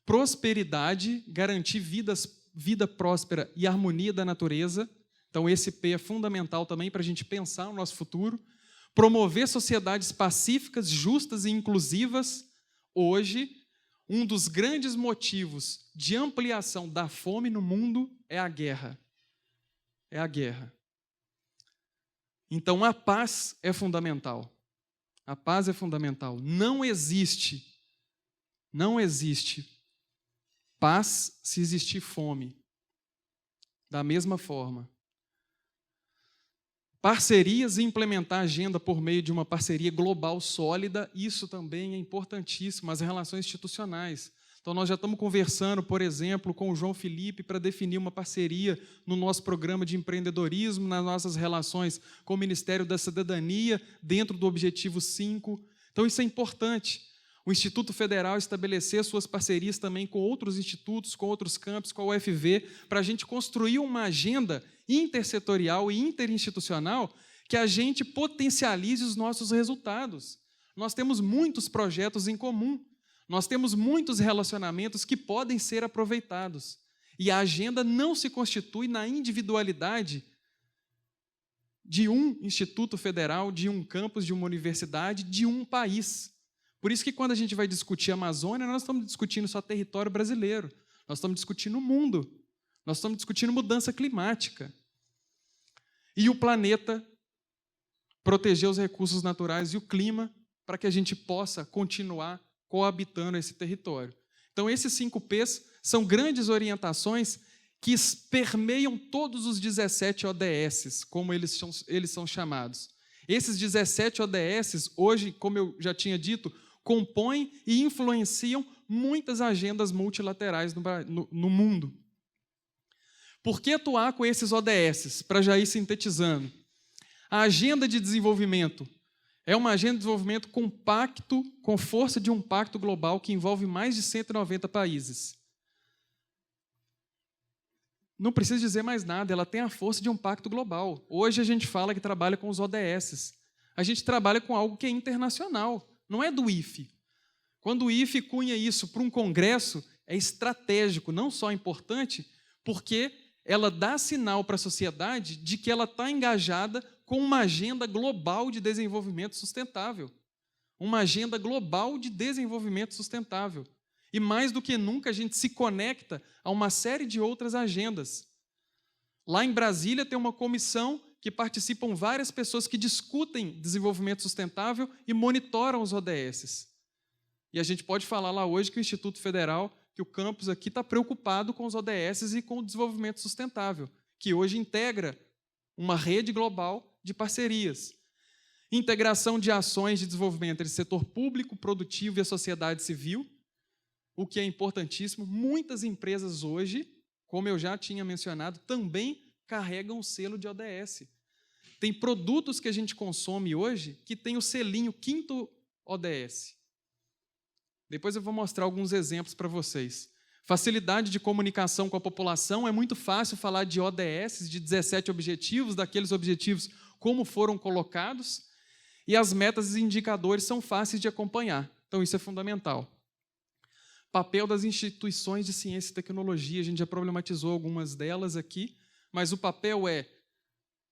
Prosperidade, garantir vida próspera e harmonia da natureza. Então, esse P é fundamental também para a gente pensar o nosso futuro. Promover sociedades pacíficas, justas e inclusivas. Hoje, um dos grandes motivos de ampliação da fome no mundo é a guerra. É a guerra. Então, a paz é fundamental. A paz é fundamental. Não existe paz se existir fome. Da mesma forma. Parcerias e implementar a agenda por meio de uma parceria global sólida, isso também é importantíssimo, as relações institucionais. Então, nós já estamos conversando, por exemplo, com o João Felipe para definir uma parceria no nosso programa de empreendedorismo, nas nossas relações com o Ministério da Cidadania, dentro do Objetivo 5. Então, isso é importante. O Instituto Federal estabelecer suas parcerias também com outros institutos, com outros campos, com a UFV, para a gente construir uma agenda intersetorial e interinstitucional que a gente potencialize os nossos resultados. Nós temos muitos projetos em comum, nós temos muitos relacionamentos que podem ser aproveitados. E a agenda não se constitui na individualidade de um instituto federal, de um campus, de uma universidade, de um país. Por isso que quando a gente vai discutir a Amazônia, nós estamos discutindo só território brasileiro, nós estamos discutindo o mundo, nós estamos discutindo mudança climática. E o planeta, proteger os recursos naturais e o clima para que a gente possa continuar coabitando esse território. Então, esses 5 P's são grandes orientações que permeiam todos os 17 ODS, como eles são chamados. Esses 17 ODS, hoje, como eu já tinha dito, compõem e influenciam muitas agendas multilaterais no mundo. Por que atuar com esses ODS? Para já ir sintetizando. A agenda de desenvolvimento é uma agenda de desenvolvimento compacto, com força de um pacto global que envolve mais de 190 países. Não precisa dizer mais nada, ela tem a força de um pacto global. Hoje a gente fala que trabalha com os ODS. A gente trabalha com algo que é internacional, não é do IFE. Quando o IFE cunha isso para um congresso, é estratégico, não só importante, porque ela dá sinal para a sociedade de que ela está engajada com uma agenda global de desenvolvimento sustentável. Uma agenda global de desenvolvimento sustentável. E mais do que nunca a gente se conecta a uma série de outras agendas. Lá em Brasília tem uma comissão que participam várias pessoas que discutem desenvolvimento sustentável e monitoram os ODS. E a gente pode falar lá hoje que o Instituto Federal, que o campus aqui está preocupado com os ODS e com o desenvolvimento sustentável, que hoje integra uma rede global de parcerias. Integração de ações de desenvolvimento entre setor público, produtivo e a sociedade civil, o que é importantíssimo. Muitas empresas hoje, como eu já tinha mencionado, também carregam o selo de ODS. Tem produtos que a gente consome hoje que tem o selinho 5º ODS. Depois eu vou mostrar alguns exemplos para vocês. Facilidade de comunicação com a população, é muito fácil falar de ODS, de 17 objetivos, daqueles objetivos como foram colocados, e as metas e indicadores são fáceis de acompanhar. Então, isso é fundamental. Papel das instituições de ciência e tecnologia, a gente já problematizou algumas delas aqui, mas o papel é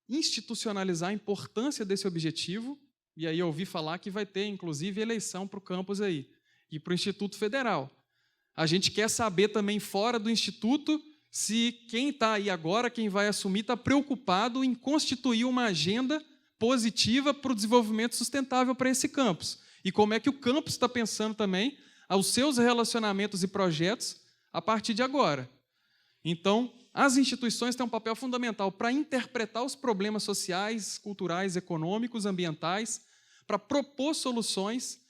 institucionalizar a importância desse objetivo, e aí eu ouvi falar que vai ter, inclusive, eleição para o campus aí, e para o Instituto Federal. A gente quer saber também, fora do Instituto, se quem está aí agora, quem vai assumir, está preocupado em constituir uma agenda positiva para o desenvolvimento sustentável para esse campus. E como é que o campus está pensando também aos seus relacionamentos e projetos a partir de agora. Então, as instituições têm um papel fundamental para interpretar os problemas sociais, culturais, econômicos, ambientais, para propor soluções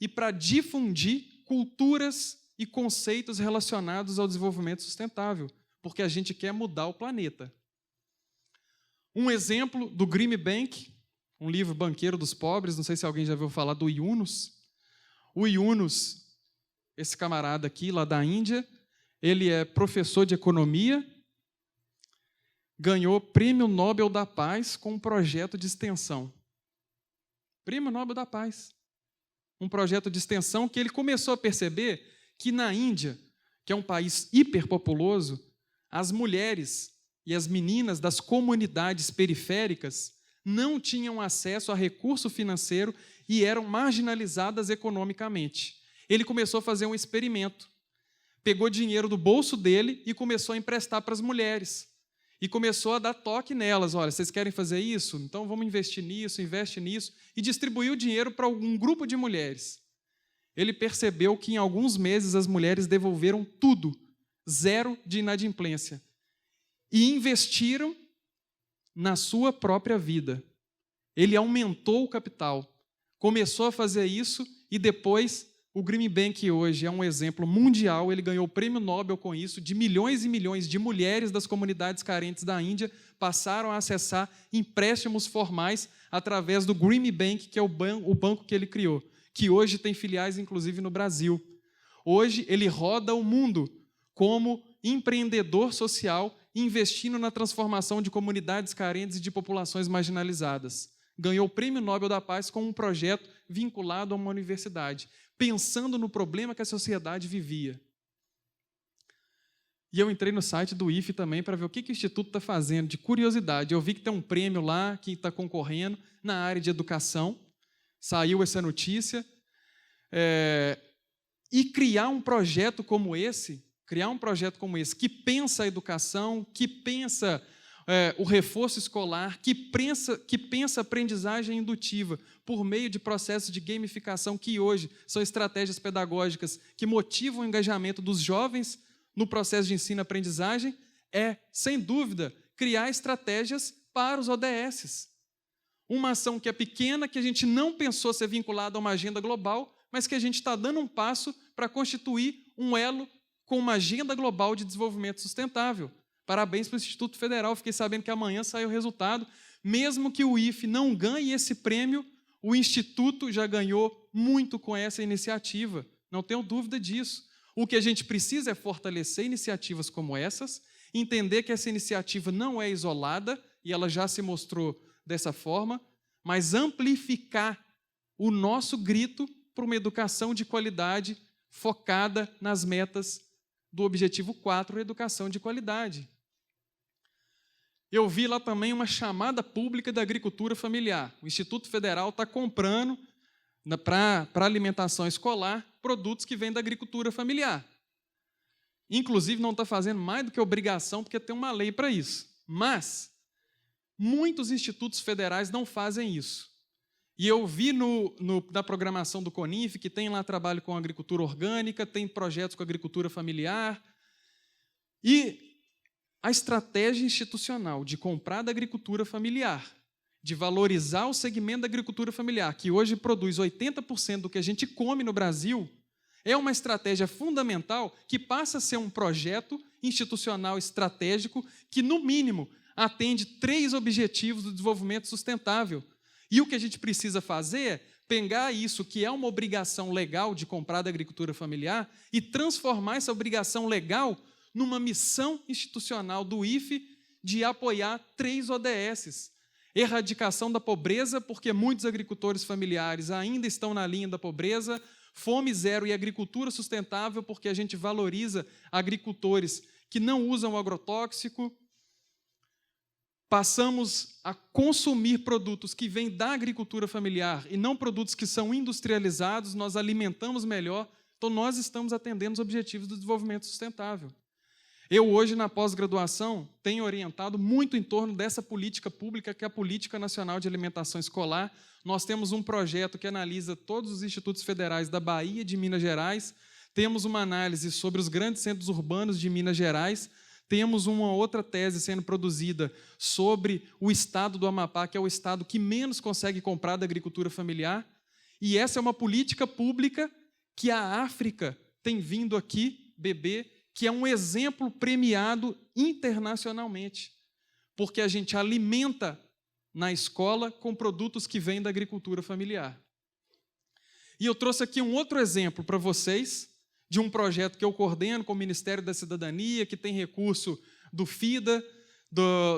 e para difundir culturas e conceitos relacionados ao desenvolvimento sustentável, porque a gente quer mudar o planeta. Um exemplo do Grameen Bank, um livro Banqueiro dos Pobres, não sei se alguém já ouviu falar do Yunus. O Yunus, esse camarada aqui, lá da Índia, ele é professor de economia, ganhou Prêmio Nobel da Paz com um projeto de extensão. Prêmio Nobel da Paz. Um projeto de extensão que ele começou a perceber que na Índia, que é um país hiperpopuloso, as mulheres e as meninas das comunidades periféricas não tinham acesso a recurso financeiro e eram marginalizadas economicamente. Ele começou a fazer um experimento. Pegou dinheiro do bolso dele e começou a emprestar para as mulheres. E começou a dar toque nelas. Olha, vocês querem fazer isso? Então vamos investir nisso, investe nisso. E distribuiu o dinheiro para um grupo de mulheres. Ele percebeu que em alguns meses as mulheres devolveram tudo, 0 de inadimplência. E investiram na sua própria vida. Ele aumentou o capital. Começou a fazer isso e depois o Grameen Bank hoje é um exemplo mundial. Ele ganhou o Prêmio Nobel com isso, de milhões e milhões de mulheres das comunidades carentes da Índia passaram a acessar empréstimos formais através do Grameen Bank, que é o banco que ele criou, que hoje tem filiais, inclusive, no Brasil. Hoje, ele roda o mundo como empreendedor social, investindo na transformação de comunidades carentes e de populações marginalizadas. Ganhou o Prêmio Nobel da Paz com um projeto vinculado a uma universidade, pensando no problema que a sociedade vivia. E eu entrei no site do IFE também para ver o que o Instituto está fazendo, de curiosidade. Eu vi que tem um prêmio lá que está concorrendo na área de educação. Saiu essa notícia. E criar um projeto como esse, que pensa a educação, que pensa o reforço escolar, que pensa a aprendizagem indutiva por meio de processos de gamificação, que hoje são estratégias pedagógicas que motivam o engajamento dos jovens no processo de ensino-aprendizagem, sem dúvida, criar estratégias para os ODS. Uma ação que é pequena, que a gente não pensou ser vinculada a uma agenda global, mas que a gente está dando um passo para constituir um elo com uma agenda global de desenvolvimento sustentável. Parabéns para o Instituto Federal, fiquei sabendo que amanhã sai o resultado. Mesmo que o IFE não ganhe esse prêmio, o Instituto já ganhou muito com essa iniciativa, não tenho dúvida disso. O que a gente precisa é fortalecer iniciativas como essas, entender que essa iniciativa não é isolada, e ela já se mostrou dessa forma, mas amplificar o nosso grito para uma educação de qualidade focada nas metas do objetivo 4, educação de qualidade. Eu vi lá também uma chamada pública da agricultura familiar. O Instituto Federal está comprando para alimentação escolar produtos que vêm da agricultura familiar. Inclusive, não está fazendo mais do que obrigação, porque tem uma lei para isso. Mas muitos institutos federais não fazem isso. E eu vi na programação do CONIF, que tem lá trabalho com agricultura orgânica, tem projetos com agricultura familiar. E a estratégia institucional de comprar da agricultura familiar, de valorizar o segmento da agricultura familiar, que hoje produz 80% do que a gente come no Brasil, é uma estratégia fundamental que passa a ser um projeto institucional estratégico que, no mínimo, atende 3 objetivos do desenvolvimento sustentável. E o que a gente precisa fazer é pegar isso, que é uma obrigação legal de comprar da agricultura familiar, e transformar essa obrigação legal numa missão institucional do IFE de apoiar 3 ODSs. Erradicação da pobreza, porque muitos agricultores familiares ainda estão na linha da pobreza. Fome zero e agricultura sustentável, porque a gente valoriza agricultores que não usam agrotóxico. Passamos a consumir produtos que vêm da agricultura familiar e não produtos que são industrializados, nós alimentamos melhor, então nós estamos atendendo os objetivos do desenvolvimento sustentável. Eu hoje, na pós-graduação, tenho orientado muito em torno dessa política pública, que é a Política Nacional de Alimentação Escolar. Nós temos um projeto que analisa todos os institutos federais da Bahia e de Minas Gerais, temos uma análise sobre os grandes centros urbanos de Minas Gerais, temos uma outra tese sendo produzida sobre o estado do Amapá, que é o estado que menos consegue comprar da agricultura familiar, e essa é uma política pública que a África tem vindo aqui beber, que é um exemplo premiado internacionalmente, porque a gente alimenta na escola com produtos que vêm da agricultura familiar. E eu trouxe aqui um outro exemplo para vocês, de um projeto que eu coordeno com o Ministério da Cidadania, que tem recurso do FIDA,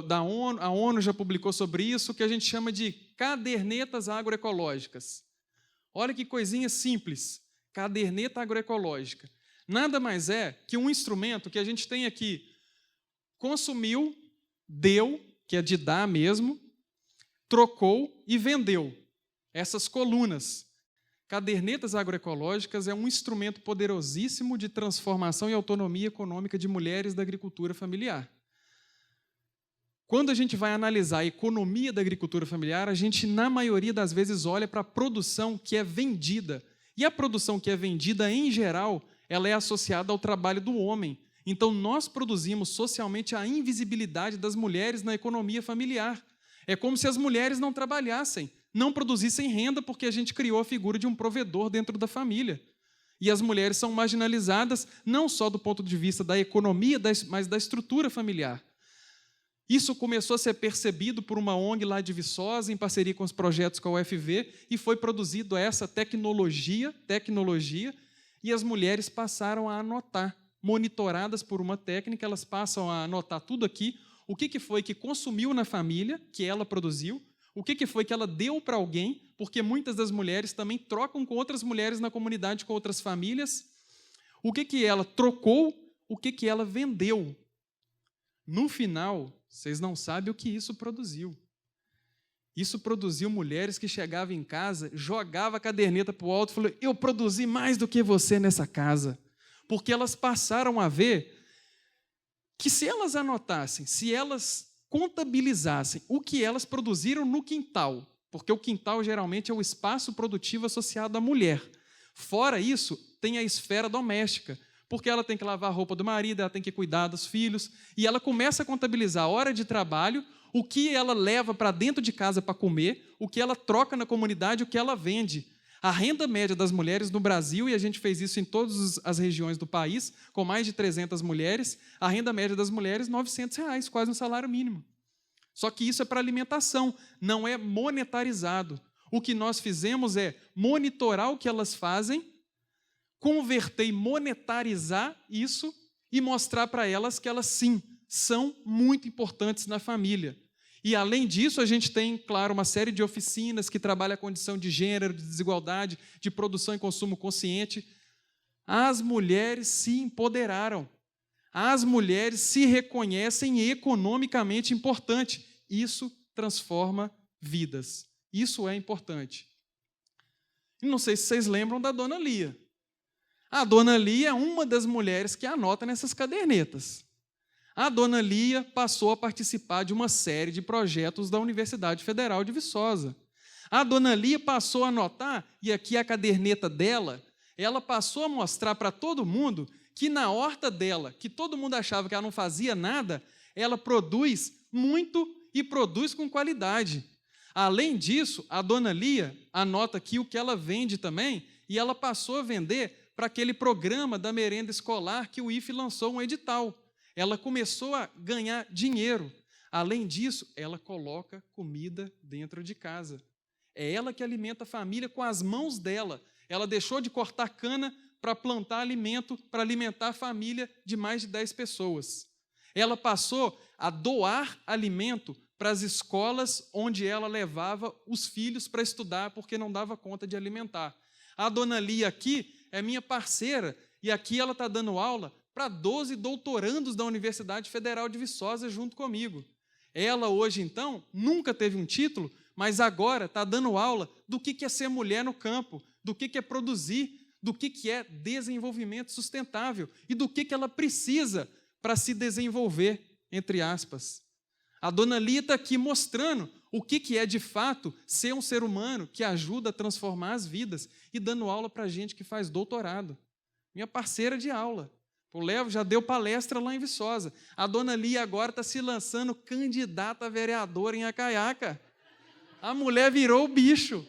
da ONU, a ONU já publicou sobre isso, que a gente chama de cadernetas agroecológicas. Olha que coisinha simples, caderneta agroecológica. Nada mais é que um instrumento que a gente tem aqui, consumiu, deu, que é de dar mesmo, trocou e vendeu. Essas colunas. Cadernetas agroecológicas é um instrumento poderosíssimo de transformação e autonomia econômica de mulheres da agricultura familiar. Quando a gente vai analisar a economia da agricultura familiar, a gente, na maioria das vezes, olha para a produção que é vendida. E a produção que é vendida, em geral, ela é associada ao trabalho do homem. Então, nós produzimos socialmente a invisibilidade das mulheres na economia familiar. É como se as mulheres não trabalhassem, não produzissem renda, porque a gente criou a figura de um provedor dentro da família. E as mulheres são marginalizadas, não só do ponto de vista da economia, mas da estrutura familiar. Isso começou a ser percebido por uma ONG lá de Viçosa, em parceria com os projetos com a UFV, e foi produzido essa tecnologia, e as mulheres passaram a anotar, monitoradas por uma técnica, elas passam a anotar tudo aqui, o que foi que consumiu na família, que ela produziu, o que foi que ela deu para alguém, porque muitas das mulheres também trocam com outras mulheres na comunidade, com outras famílias, o que ela trocou, o que ela vendeu. No final, vocês não sabem o que isso produziu. Isso produziu mulheres que chegavam em casa, jogavam a caderneta para o alto e falavam: eu produzi mais do que você nessa casa. Porque elas passaram a ver que se elas anotassem, se elas contabilizassem o que elas produziram no quintal, porque o quintal geralmente é o espaço produtivo associado à mulher. Fora isso, tem a esfera doméstica, porque ela tem que lavar a roupa do marido, ela tem que cuidar dos filhos, e ela começa a contabilizar a hora de trabalho, o que ela leva para dentro de casa para comer, o que ela troca na comunidade, o que ela vende. A renda média das mulheres no Brasil, e a gente fez isso em todas as regiões do país, com mais de 300 mulheres, a renda média das mulheres R$ 900, quase um salário mínimo. Só que isso é para alimentação, não é monetarizado. O que nós fizemos é monitorar o que elas fazem, converter e monetarizar isso e mostrar para elas que elas, sim, são muito importantes na família. E, além disso, a gente tem, claro, uma série de oficinas que trabalham a condição de gênero, de desigualdade, de produção e consumo consciente. As mulheres se empoderaram. As mulheres se reconhecem economicamente importante. Isso transforma vidas. Isso é importante. E não sei se vocês lembram da Dona Lia. A Dona Lia é uma das mulheres que anota nessas cadernetas. A Dona Lia passou a participar de uma série de projetos da Universidade Federal de Viçosa. A Dona Lia passou a anotar, e aqui a caderneta dela, ela passou a mostrar para todo mundo que na horta dela, que todo mundo achava que ela não fazia nada, ela produz muito e produz com qualidade. Além disso, a Dona Lia anota aqui o que ela vende também, e ela passou a vender para aquele programa da merenda escolar que o IFE lançou um edital. Ela começou a ganhar dinheiro. Além disso, ela coloca comida dentro de casa. É ela que alimenta a família com as mãos dela. Ela deixou de cortar cana para plantar alimento, para alimentar a família de mais de 10 pessoas. Ela passou a doar alimento para as escolas onde ela levava os filhos para estudar, porque não dava conta de alimentar. A Dona Lia aqui é minha parceira, e aqui ela está dando aula para 12 doutorandos da Universidade Federal de Viçosa junto comigo. Ela hoje, então, nunca teve um título, mas agora está dando aula do que é ser mulher no campo, do que é produzir, do que é desenvolvimento sustentável e do que ela precisa para se desenvolver, entre aspas. A Dona Lia está aqui mostrando o que é, de fato, ser um ser humano que ajuda a transformar as vidas e dando aula para gente que faz doutorado. Minha parceira de aula. O Léo já deu palestra lá em Viçosa. A Dona Lia agora está se lançando candidata a vereadora em Acaiaca. A mulher virou o bicho.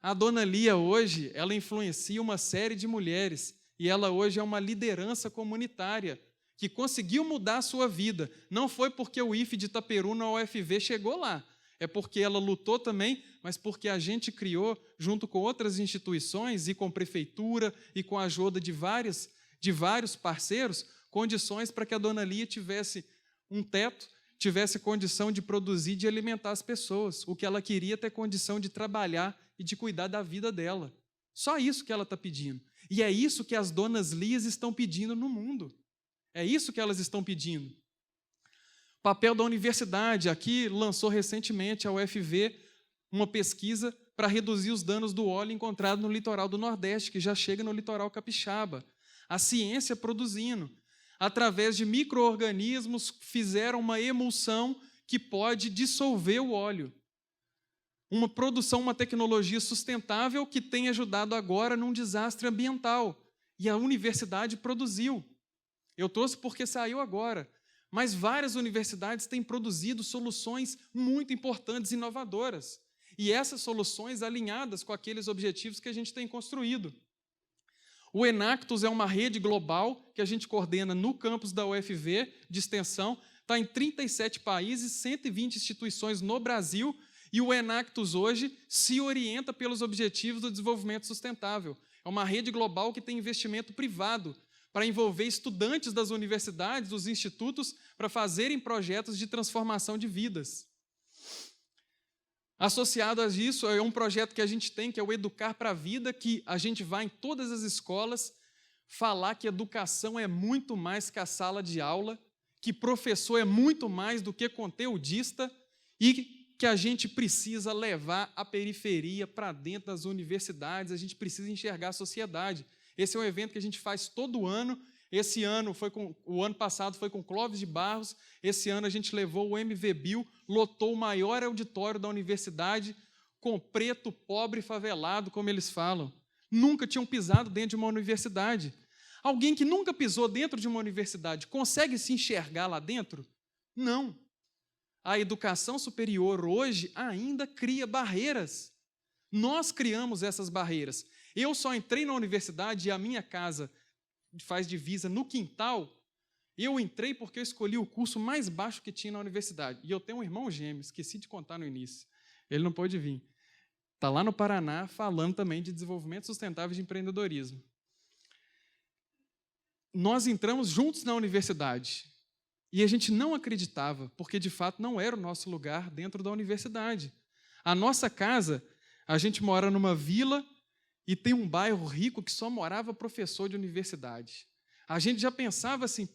A Dona Lia hoje, ela influencia uma série de mulheres e ela hoje é uma liderança comunitária que conseguiu mudar a sua vida. Não foi porque o IFE de Itaperuna, na UFV, chegou lá. É porque ela lutou também, mas porque a gente criou, junto com outras instituições e com prefeitura e com a ajuda de vários parceiros, condições para que a Dona Lia tivesse um teto, tivesse condição de produzir e de alimentar as pessoas. O que ela queria é ter condição de trabalhar e de cuidar da vida dela. Só isso que ela está pedindo. E é isso que as Donas Lias estão pedindo no mundo. É isso que elas estão pedindo. O papel da universidade. Aqui lançou recentemente a UFV uma pesquisa para reduzir os danos do óleo encontrado no litoral do Nordeste, que já chega no litoral capixaba. A ciência produzindo. Através de micro-organismos, fizeram uma emulsão que pode dissolver o óleo. Uma produção, uma tecnologia sustentável que tem ajudado agora num desastre ambiental. E a universidade produziu. Eu trouxe porque saiu agora. Mas várias universidades têm produzido soluções muito importantes e inovadoras. E essas soluções alinhadas com aqueles objetivos que a gente tem construído. O Enactus é uma rede global que a gente coordena no campus da UFV, de extensão, está em 37 países, 120 instituições no Brasil, e o Enactus hoje se orienta pelos objetivos do desenvolvimento sustentável. É uma rede global que tem investimento privado para envolver estudantes das universidades, dos institutos, para fazerem projetos de transformação de vidas. Associado a isso, é um projeto que a gente tem, que é o Educar para a Vida, que a gente vai em todas as escolas falar que educação é muito mais que a sala de aula, que professor é muito mais do que conteudista e que a gente precisa levar a periferia para dentro das universidades, a gente precisa enxergar a sociedade. Esse é um evento que a gente faz todo ano. O ano passado foi com Clóvis de Barros, esse ano a gente levou o MVBio, lotou o maior auditório da universidade, com preto, pobre e favelado, como eles falam. Nunca tinham pisado dentro de uma universidade. Alguém que nunca pisou dentro de uma universidade consegue se enxergar lá dentro? Não. A educação superior hoje ainda cria barreiras. Nós criamos essas barreiras. Eu só entrei na universidade e a minha casa faz divisa no quintal. Eu entrei porque eu escolhi o curso mais baixo que tinha na universidade. E eu tenho um irmão gêmeo, esqueci de contar no início. Ele não pôde vir. Está lá no Paraná falando também de desenvolvimento sustentável e de empreendedorismo. Nós entramos juntos na universidade. E a gente não acreditava, porque de fato não era o nosso lugar dentro da universidade. A nossa casa, a gente mora numa vila e tem um bairro rico que só morava professor de universidade. A gente já pensava assim,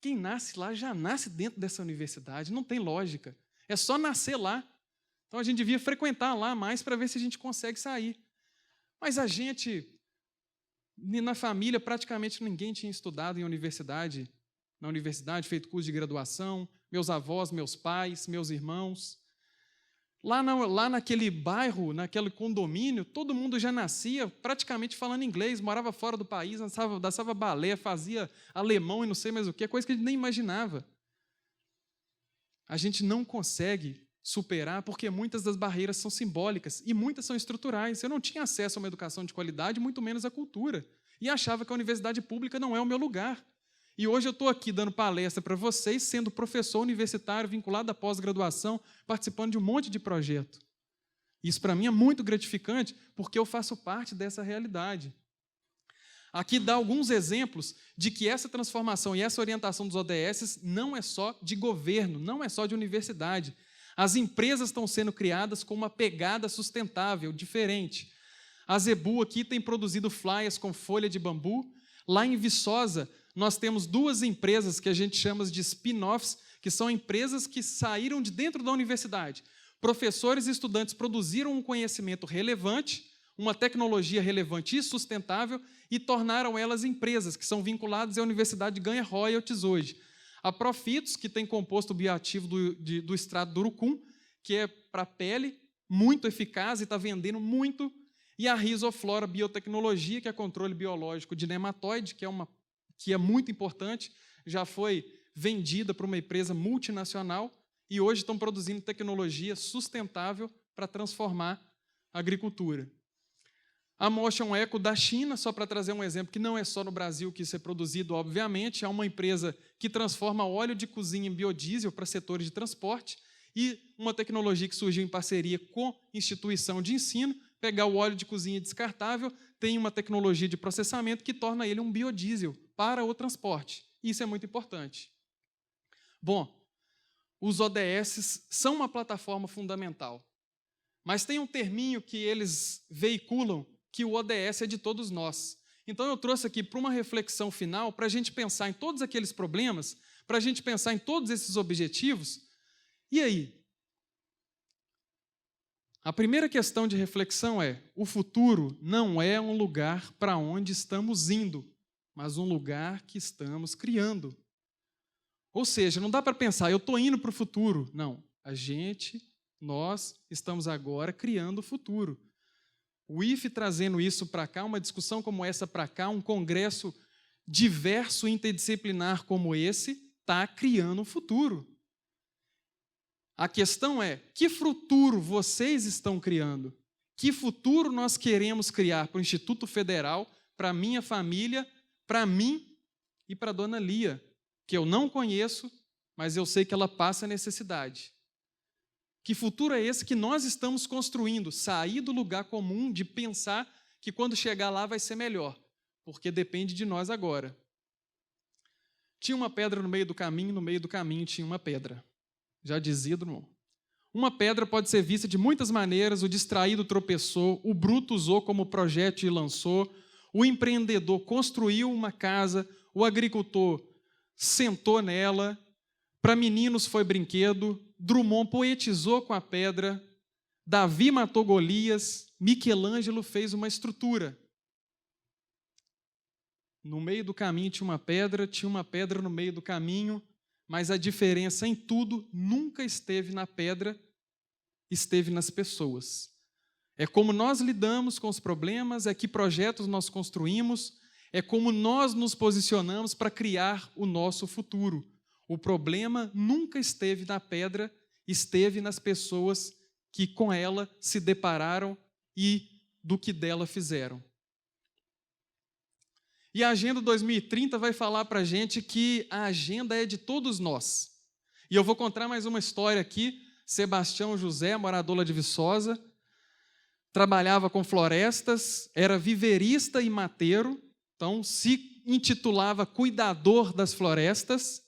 quem nasce lá já nasce dentro dessa universidade, não tem lógica. É só nascer lá. Então a gente devia frequentar lá mais para ver se a gente consegue sair. Mas a gente, na família, praticamente ninguém tinha estudado na universidade, feito curso de graduação, meus avós, meus pais, meus irmãos. Lá naquele bairro, naquele condomínio, todo mundo já nascia praticamente falando inglês, morava fora do país, dançava balé, fazia alemão e não sei mais o que, coisa que a gente nem imaginava. A gente não consegue superar porque muitas das barreiras são simbólicas e muitas são estruturais. Eu não tinha acesso a uma educação de qualidade, muito menos à cultura, e achava que a universidade pública não é o meu lugar. E hoje eu estou aqui dando palestra para vocês, sendo professor universitário, vinculado à pós-graduação, participando de um monte de projeto. Isso para mim é muito gratificante, porque eu faço parte dessa realidade. Aqui dá alguns exemplos de que essa transformação e essa orientação dos ODS não é só de governo, não é só de universidade. As empresas estão sendo criadas com uma pegada sustentável, diferente. A Zebu aqui tem produzido flyers com folha de bambu. Lá em Viçosa, nós temos 2 empresas que a gente chama de spin-offs, que são empresas que saíram de dentro da universidade. Professores e estudantes produziram um conhecimento relevante, uma tecnologia relevante e sustentável, e tornaram elas empresas que são vinculadas à universidade e ganha royalties hoje. A Profitos, que tem composto bioativo do extrato do urucum, que é para pele, muito eficaz e está vendendo muito. E a Risoflora Biotecnologia, que é controle biológico de nematóide, que é muito importante, já foi vendida para uma empresa multinacional e hoje estão produzindo tecnologia sustentável para transformar a agricultura. A Motion Eco da China, só para trazer um exemplo, que não é só no Brasil que isso é produzido, obviamente, é uma empresa que transforma óleo de cozinha em biodiesel para setores de transporte e uma tecnologia que surgiu em parceria com instituição de ensino, pegar o óleo de cozinha descartável, tem uma tecnologia de processamento que torna ele um biodiesel para o transporte. Isso é muito importante. Bom, os ODS são uma plataforma fundamental, mas tem um terminho que eles veiculam, que o ODS é de todos nós. Então eu trouxe aqui para uma reflexão final, para a gente pensar em todos aqueles problemas, para a gente pensar em todos esses objetivos. E aí? A primeira questão de reflexão é: o futuro não é um lugar para onde estamos indo, mas um lugar que estamos criando. Ou seja, não dá para pensar, eu estou indo para o futuro. Não, nós estamos agora criando o futuro. O IFE trazendo isso para cá, uma discussão como essa para cá, um congresso diverso, interdisciplinar como esse, está criando um futuro. A questão é, que futuro vocês estão criando? Que futuro nós queremos criar para o Instituto Federal, para a minha família, para mim e para a dona Lia, que eu não conheço, mas eu sei que ela passa necessidade. Que futuro é esse que nós estamos construindo? Sair do lugar comum de pensar que quando chegar lá vai ser melhor, porque depende de nós agora. Tinha uma pedra no meio do caminho tinha uma pedra. Já dizia Drummond. Uma pedra pode ser vista de muitas maneiras, o distraído tropeçou, o bruto usou como projétil e lançou, o empreendedor construiu uma casa, o agricultor sentou nela, para meninos foi brinquedo, Drummond poetizou com a pedra, Davi matou Golias, Michelangelo fez uma estrutura. No meio do caminho tinha uma pedra no meio do caminho, mas a diferença em tudo nunca esteve na pedra, esteve nas pessoas. É como nós lidamos com os problemas, é que projetos nós construímos, é como nós nos posicionamos para criar o nosso futuro. O problema nunca esteve na pedra, esteve nas pessoas que com ela se depararam e do que dela fizeram. E a Agenda 2030 vai falar para a gente que a agenda é de todos nós. E eu vou contar mais uma história aqui. Sebastião José, morador lá de Viçosa, trabalhava com florestas, era viverista e mateiro, então se intitulava cuidador das florestas.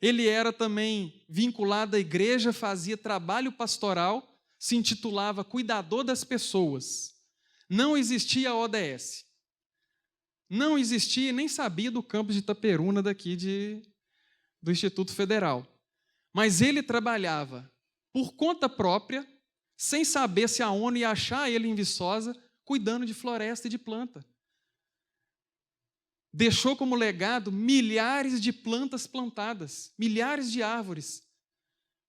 Ele era também vinculado à igreja, fazia trabalho pastoral, se intitulava Cuidador das Pessoas. Não existia a ODS. Não existia, nem sabia do campus de Itaperuna daqui do Instituto Federal. Mas ele trabalhava por conta própria, sem saber se a ONU ia achar ele em Viçosa, cuidando de floresta e de planta. Deixou como legado milhares de plantas plantadas, milhares de árvores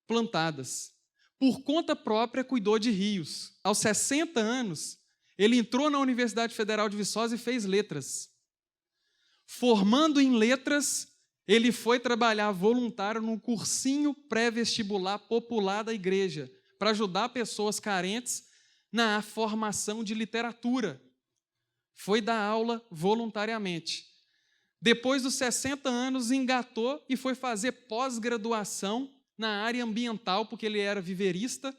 plantadas. Por conta própria, cuidou de rios. Aos 60 anos, ele entrou na Universidade Federal de Viçosa e fez letras. Formando em letras, ele foi trabalhar voluntário num cursinho pré-vestibular popular da igreja, para ajudar pessoas carentes na formação de literatura. Foi dar aula voluntariamente. Depois dos 60 anos, engatou e foi fazer pós-graduação na área ambiental, porque ele era viverista,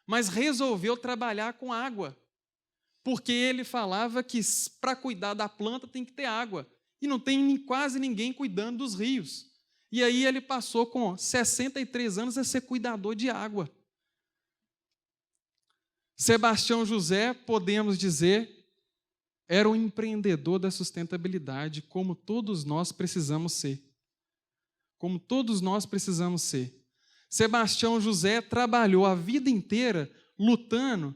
mas resolveu trabalhar com água, porque ele falava que para cuidar da planta tem que ter água, e não tem quase ninguém cuidando dos rios. E aí ele passou com 63 anos a ser cuidador de água. Sebastião José, podemos dizer, era um empreendedor da sustentabilidade, como todos nós precisamos ser. Como todos nós precisamos ser. Sebastião José trabalhou a vida inteira lutando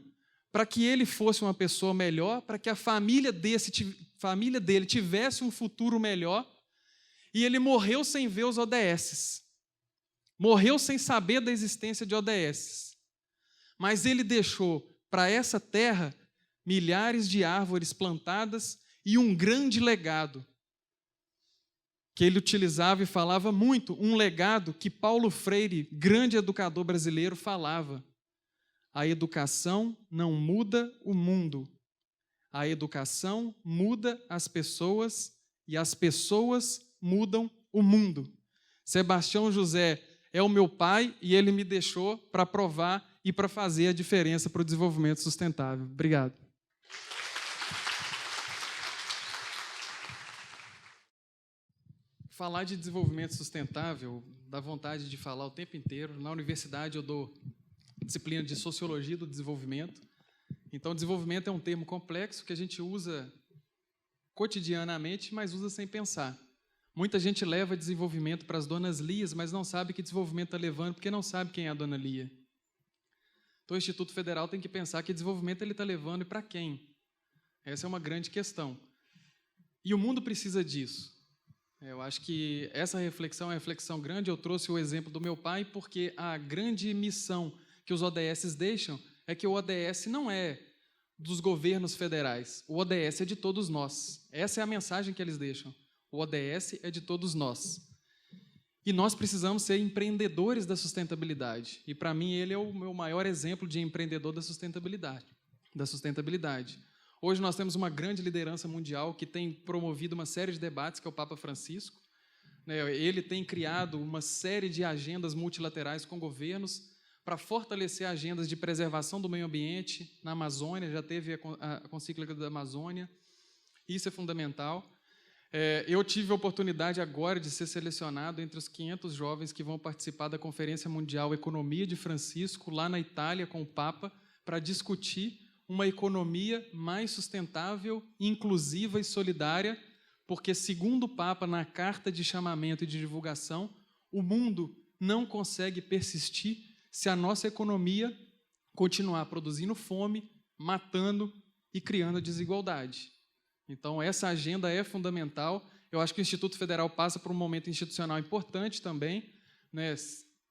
para que ele fosse uma pessoa melhor, para que a família dele tivesse um futuro melhor, e ele morreu sem ver os ODSs. Morreu sem saber da existência de ODSs. Mas ele deixou para essa terra milhares de árvores plantadas e um grande legado, que ele utilizava e falava muito, um legado que Paulo Freire, grande educador brasileiro, falava: a educação não muda o mundo, a educação muda as pessoas e as pessoas mudam o mundo. Sebastião José é o meu pai e ele me deixou para provar e para fazer a diferença para o desenvolvimento sustentável. Obrigado. Falar de desenvolvimento sustentável, dá vontade de falar o tempo inteiro. Na universidade eu dou disciplina de Sociologia do Desenvolvimento. Então, desenvolvimento é um termo complexo que a gente usa cotidianamente, mas usa sem pensar. Muita gente leva desenvolvimento para as donas Lias, mas não sabe que desenvolvimento está levando, porque não sabe quem é a dona Lia. Então, o Instituto Federal tem que pensar que desenvolvimento ele está levando e para quem. Essa é uma grande questão. E o mundo precisa disso. Eu acho que essa reflexão é uma reflexão grande. Eu trouxe o exemplo do meu pai, porque a grande missão que os ODS deixam é que o ODS não é dos governos federais. O ODS é de todos nós. Essa é a mensagem que eles deixam. O ODS é de todos nós. E nós precisamos ser empreendedores da sustentabilidade. E, para mim, ele é o meu maior exemplo de empreendedor da sustentabilidade. Hoje nós temos uma grande liderança mundial que tem promovido uma série de debates, que é o Papa Francisco. Ele tem criado uma série de agendas multilaterais com governos para fortalecer agendas de preservação do meio ambiente na Amazônia. Já teve a Concíclica da Amazônia. Isso é fundamental. Eu tive a oportunidade agora de ser selecionado entre os 500 jovens que vão participar da Conferência Mundial Economia de Francisco, lá na Itália, com o Papa, para discutir uma economia mais sustentável, inclusiva e solidária, porque, segundo o Papa, na carta de chamamento e de divulgação, o mundo não consegue persistir se a nossa economia continuar produzindo fome, matando e criando desigualdade. Então, essa agenda é fundamental. Eu acho que o Instituto Federal passa por um momento institucional importante também.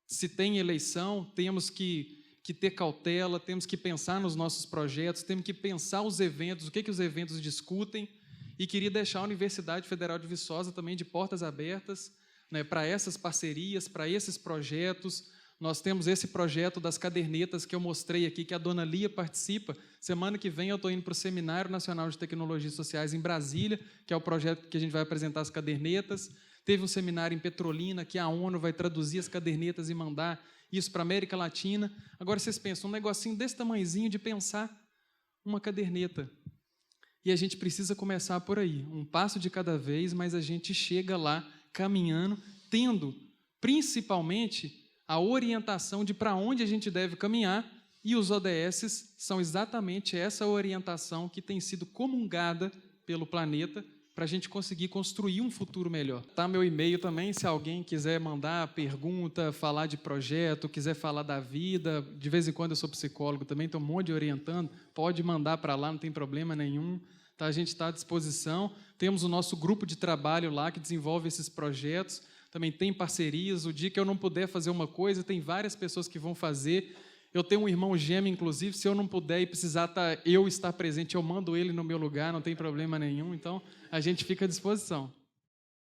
Se tem eleição, temos que ter cautela, temos que pensar nos nossos projetos, temos que pensar os eventos, o que os eventos discutem, e queria deixar a Universidade Federal de Viçosa também de portas abertas, para essas parcerias, para esses projetos. Nós temos esse projeto das cadernetas que eu mostrei aqui, que a dona Lia participa. Semana que vem eu estou indo para o Seminário Nacional de Tecnologias Sociais em Brasília, que é o projeto que a gente vai apresentar as cadernetas. Teve um seminário em Petrolina, que a ONU vai traduzir as cadernetas e mandar isso para a América Latina. Agora, vocês pensam, um negocinho desse tamanhozinho de pensar uma caderneta. E a gente precisa começar por aí, um passo de cada vez, mas a gente chega lá caminhando, tendo principalmente a orientação de para onde a gente deve caminhar, e os ODSs são exatamente essa orientação que tem sido comungada pelo planeta para a gente conseguir construir um futuro melhor. Tá meu e-mail também, se alguém quiser mandar pergunta, falar de projeto, quiser falar da vida, de vez em quando eu sou psicólogo também, estou um monte de orientando, pode mandar para lá, não tem problema nenhum. Tá, a gente está à disposição. Temos o nosso grupo de trabalho lá que desenvolve esses projetos, também tem parcerias. O dia que eu não puder fazer uma coisa, tem várias pessoas que vão fazer. Eu tenho um irmão gêmeo, inclusive, se eu não puder e precisar eu estar presente, eu mando ele no meu lugar, não tem problema nenhum. Então, a gente fica à disposição.